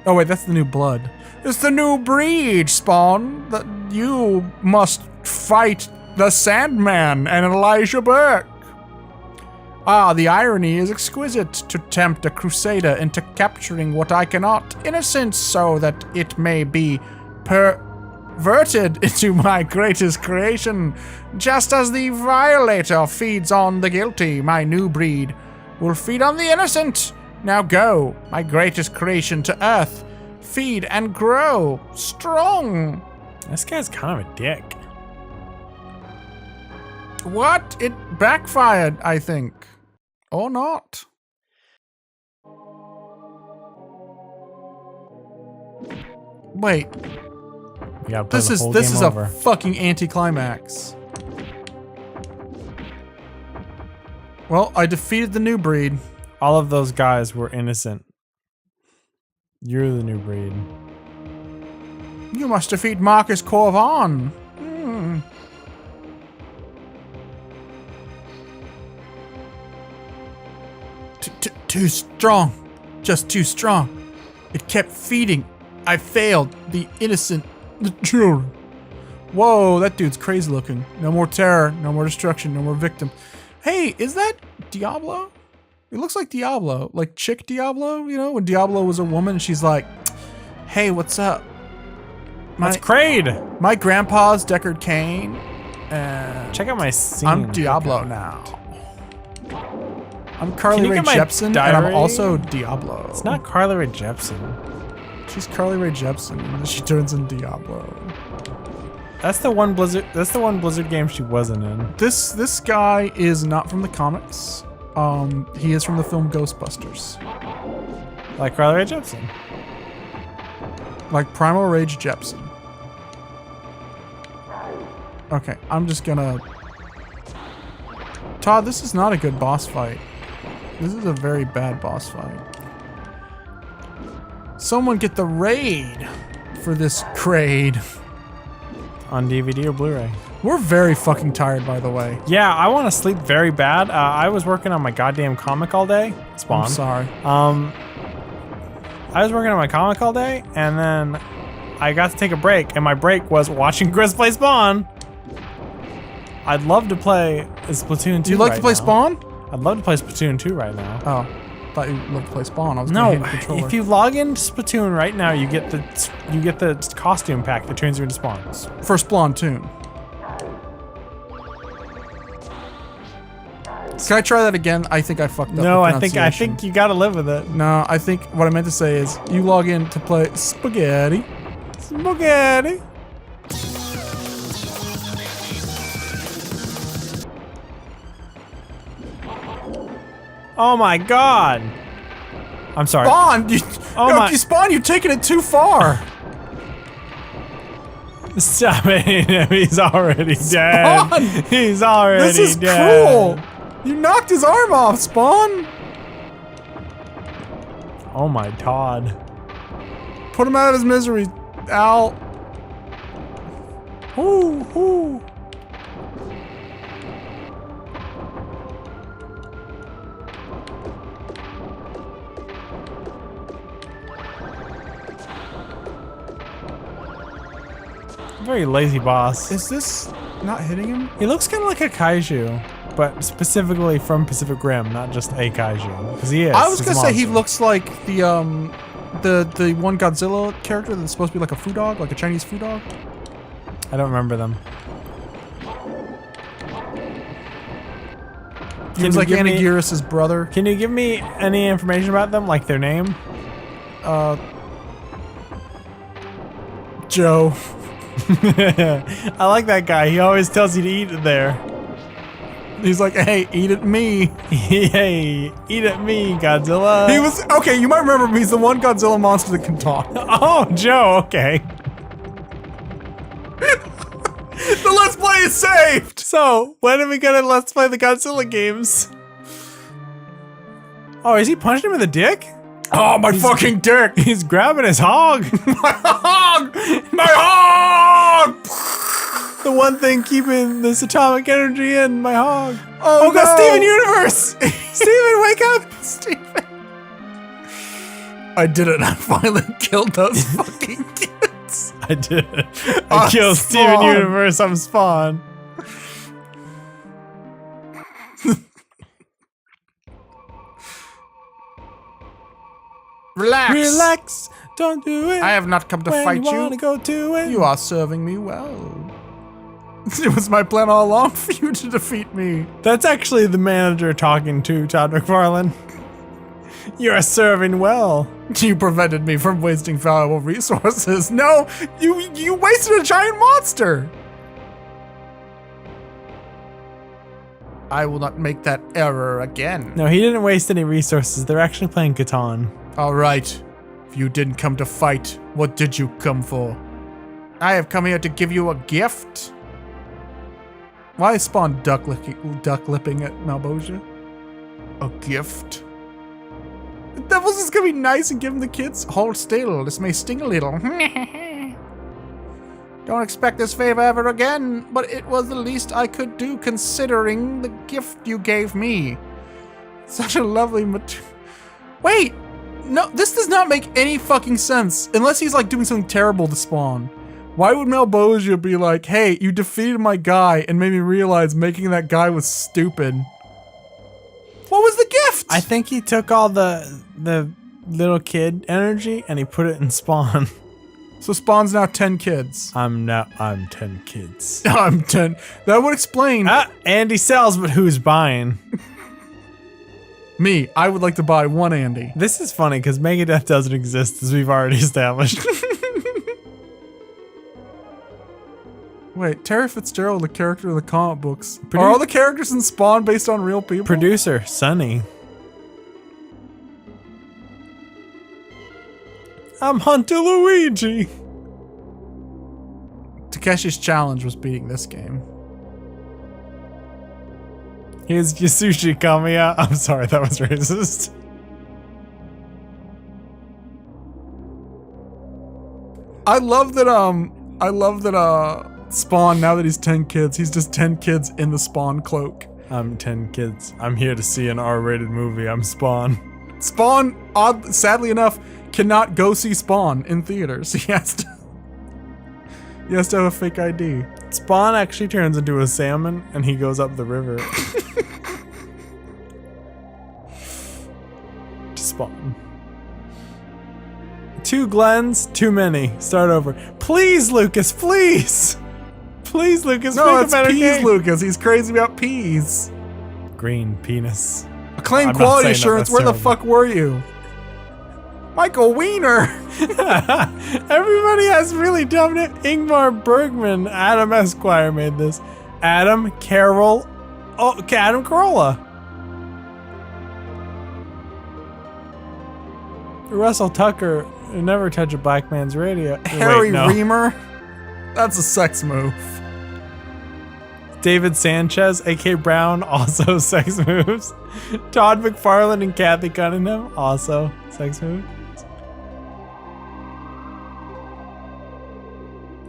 Oh wait, that's the new blood. It's the new breed, Spawn. That you must fight the Sandman and Elijah Burke. The irony is exquisite to tempt a crusader into capturing what I cannot, innocence so that it may be perverted into my greatest creation. Just as the violator feeds on the guilty, my new breed will feed on the innocent. Now go, my greatest creation to earth. Feed and grow strong. This guy's kind of a dick. What? It backfired, I think. Or not. Wait. This is a fucking anticlimax. Well, I defeated the new breed. All of those guys were innocent. You're the new breed. You must defeat Marcus Corvan. Hmm. Too strong. Just too strong. It kept feeding. I failed. The innocent. The children. Whoa, that dude's crazy looking. No more terror. No more destruction. No more victims. Hey, is that Diablo? It looks like Diablo. Like Chick Diablo, you know? When Diablo was a woman, she's like, hey, what's up? That's Kraid. My grandpa's Deckard Cain. And Check out my scene. I'm Diablo now. I'm Carly Can you Rae get my Jepsen, and diary? I'm also Diablo. It's not Carly Rae Jepsen. She's Carly Rae Jepsen, and then she turns into Diablo. That's the one Blizzard. That's the one Blizzard game she wasn't in. This guy is not from the comics. He is from the film Ghostbusters. Like Carly Rae Jepsen. Like Primal Rage Jepsen. Okay, I'm just gonna... Todd, this is not a good boss fight. This is a very bad boss fight. Someone get the raid for this Kraid. On DVD or Blu-ray. We're very fucking tired, by the way. Yeah, I want to sleep very bad. I was working on my goddamn comic all day. Spawn. I'm sorry. I was working on my comic all day, and then I got to take a break, and my break was watching Chris play Spawn. I'd love to play Splatoon 2 Do you like right to play now. Spawn? I'd love to play Splatoon 2 right now. Oh, thought you loved to play Spawn. I was No, gonna hit the controller. if you log into Splatoon right now, you get the costume pack that turns you into Spawn. For Splatoon. Can I try that again? I think I fucked up. No, the I think pronunciation. you gotta live with it. No, I think what I meant to say is you log in to play Spaghetti. Spaghetti. Oh my god! I'm sorry. Spawn! Oh no, my- if you spawn, you're taking it too far. Stop hitting him. He's already Spawn! dead. He's already This is dead. cruel. You knocked his arm off, Spawn. Oh my Todd. Put him out of his misery, Al. Ooh, ooh. Very lazy boss. Is this not hitting him? He looks kind of like a kaiju, but specifically from Pacific Rim, not just a kaiju. Because he is. I was He's gonna a say he monster. looks like the one Godzilla character that's supposed to be like a food dog, like a Chinese food dog. I don't remember them. He was you like give me- Anagiris's brother. Can you give me any information about them, like their name? Joe. I like that guy. He always tells you to eat it there. He's like, hey, eat it me. Hey, eat at me, Godzilla. He was okay. You might remember him. He's the one Godzilla monster that can talk. Oh, Joe. Okay. The Let's Play is saved. So, when are we gonna Let's Play the Godzilla games? Oh, is he punching him in the dick? Oh, my fucking dick. He's grabbing his hog. My hog. My hog. The one thing keeping this atomic energy in my hog. Oh, God, no. Steven Universe! Steven, wake up! Steven. I did it. I finally killed those fucking kids. I did. I I'm killed Steven Spawn. Universe. I'm Spawn. Relax. Relax. Don't do it. I have not come to when fight you. you. Wanna go to it. You are serving me well. It was my plan all along for you to defeat me. That's actually the manager talking to Todd McFarlane. You are serving well. You prevented me from wasting valuable resources. No, you wasted a giant monster. I will not make that error again. No, he didn't waste any resources. They're actually playing Catan. All right. If you didn't come to fight, what did you come for? I have come here to give you a gift. Why is Spawn duck lipping at Malbosia? A gift? The devil's just gonna be nice and give him the kids. Hold still, this may sting a little. Don't expect this favor ever again, but it was the least I could do considering the gift you gave me. Such a lovely Wait! No, this does not make any fucking sense. Unless he's like doing something terrible to Spawn. Why would Malbosia be like, hey, you defeated my guy and made me realize making that guy was stupid? What was the gift? I think he took all the little kid energy and he put it in Spawn. So Spawn's now 10 kids. I'm 10 kids. I'm 10. That would explain. Andy sells, but who's buying? Me. I would like to buy one Andy. This is funny because Megadeth doesn't exist, as we've already established. Wait, Terry Fitzgerald, the character of the comic books. Are all the characters in Spawn based on real people? Producer, Sonny. I'm Hunter Luigi. Takeshi's challenge was beating this game. Here's Yasushi Kamiya. I'm sorry, that was racist. I love that Spawn, now that he's 10 kids, he's just 10 kids in the Spawn cloak. I'm 10 kids. I'm here to see an R-rated movie. I'm Spawn. Spawn, sadly enough, cannot go see Spawn in theaters. He has to have a fake ID. Spawn actually turns into a salmon and he goes up the river. To Spawn. 2 Glens, too many. Start over. Please, Lucas, please! Please, Lucas, No, make a it's better peas, game. Lucas. He's crazy about peas. Green penis. Acclaim I'm not quality saying that, assurance, that's where the terrible. fuck were you? Michael Wiener! Everybody has really dumb names. Ingmar Bergman, Adam Esquire made this. Adam Carroll. Oh, okay, Adam Carolla. Russell Tucker, never touch a black man's radio. Harry Wait, no. Reamer? That's a sex move. David Sanchez, A.K. Brown, also sex moves. Todd McFarlane and Kathy Cunningham, also sex moves.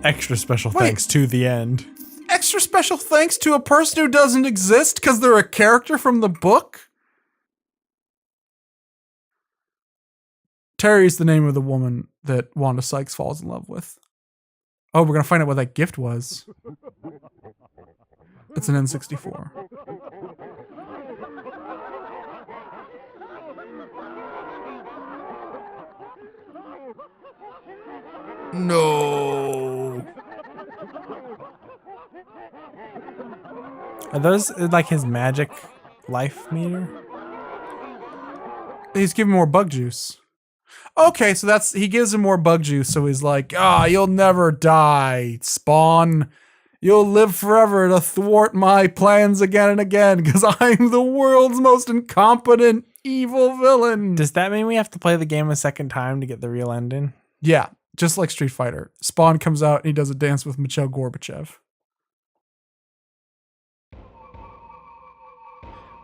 Extra special thanks to the end. Extra special thanks to a person who doesn't exist because they're a character from the book? Terry's the name of the woman that Wanda Sykes falls in love with. Oh, we're gonna find out what that gift was. It's an N64. No. Are those like his magic life meter? He's giving more bug juice. Okay, so he gives him more bug juice, so he's like, you'll never die, Spawn. You'll live forever to thwart my plans again and again, because I'm the world's most incompetent, evil villain. Does that mean we have to play the game a second time to get the real ending? Yeah, just like Street Fighter. Spawn comes out and he does a dance with Mikhail Gorbachev.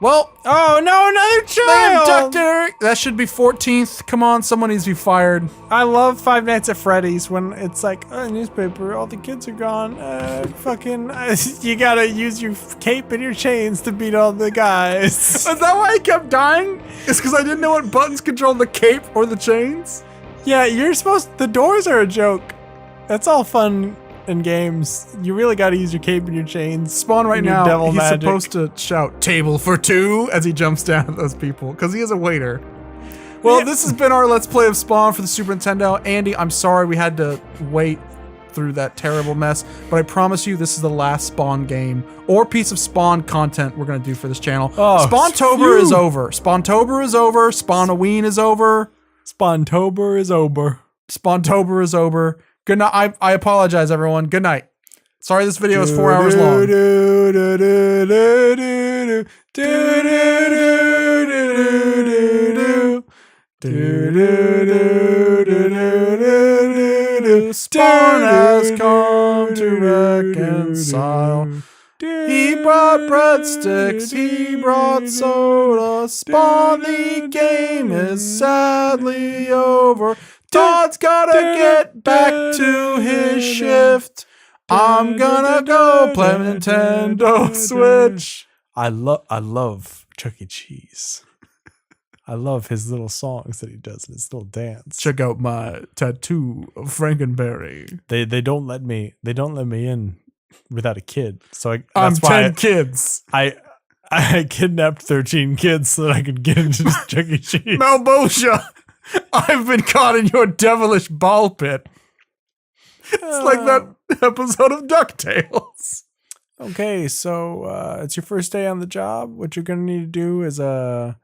Well, Oh no, another they child! inducted. That should be 14th. Come on, someone needs to be fired. I love Five Nights at Freddy's when it's like, newspaper, all the kids are gone. You gotta use your cape and your chains to beat all the guys. Is that why I kept dying? It's because I didn't know what buttons controlled the cape or the chains? Yeah, the doors are a joke. That's all fun and games. You really gotta use your cape and your chains. Spawn right and your now, devil he's magic. supposed to shout, "Table for 2" as he jumps down at those people, because he is a waiter. Well, this has been our Let's Play of Spawn for the Super Nintendo. Andy, I'm sorry we had to wait through that terrible mess, but I promise you this is the last Spawn game or piece of Spawn content we're going to do for this channel. Oh, Spawntober is phew. over. Spawntober is over. Spawnoween is over. Spawntober is over. Spawntober is over. Good night. I apologize, everyone. Good night. Sorry this video is 4 hours long. Spawn has come to reconcile. He brought breadsticks, he brought soda. Spawn, the game is sadly over. Todd's gotta get back to his shift. I'm gonna go play Nintendo Switch. I love Chuck E. Cheese. I love his little songs that he does and his little dance. Check out my tattoo of Frankenberry. They don't let me in without a kid. So I'm that's why 10 kids. I kidnapped 13 kids so that I could get into Chuck E. Cheese. Malbosia, I've been caught in your devilish ball pit. It's like that episode of DuckTales. Okay, so it's your first day on the job. What you're gonna need to do is the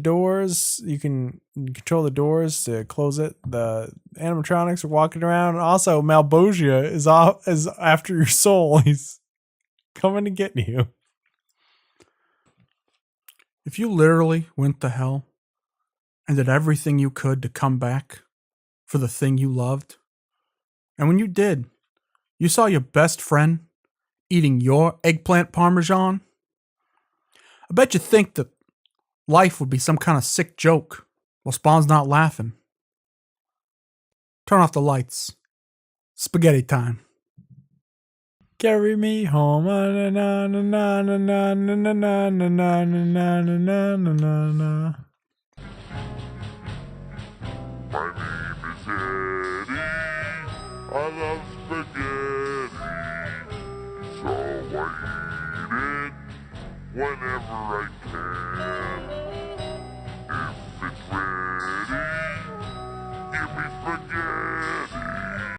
doors. You can control the doors to close it. The animatronics are walking around. Also, Malbosia is after your soul. He's coming to get you. If you literally went to hell and did everything you could to come back for the thing you loved, and when you did, you saw your best friend eating your eggplant parmesan, I bet you think that life would be some kind of sick joke while Spawn's not laughing. Turn off the lights. Spaghetti time. Carry me home. Na na na na na na na na na na na na na na. My name is Eddie. I love spaghetti, so I eat it whenever I can.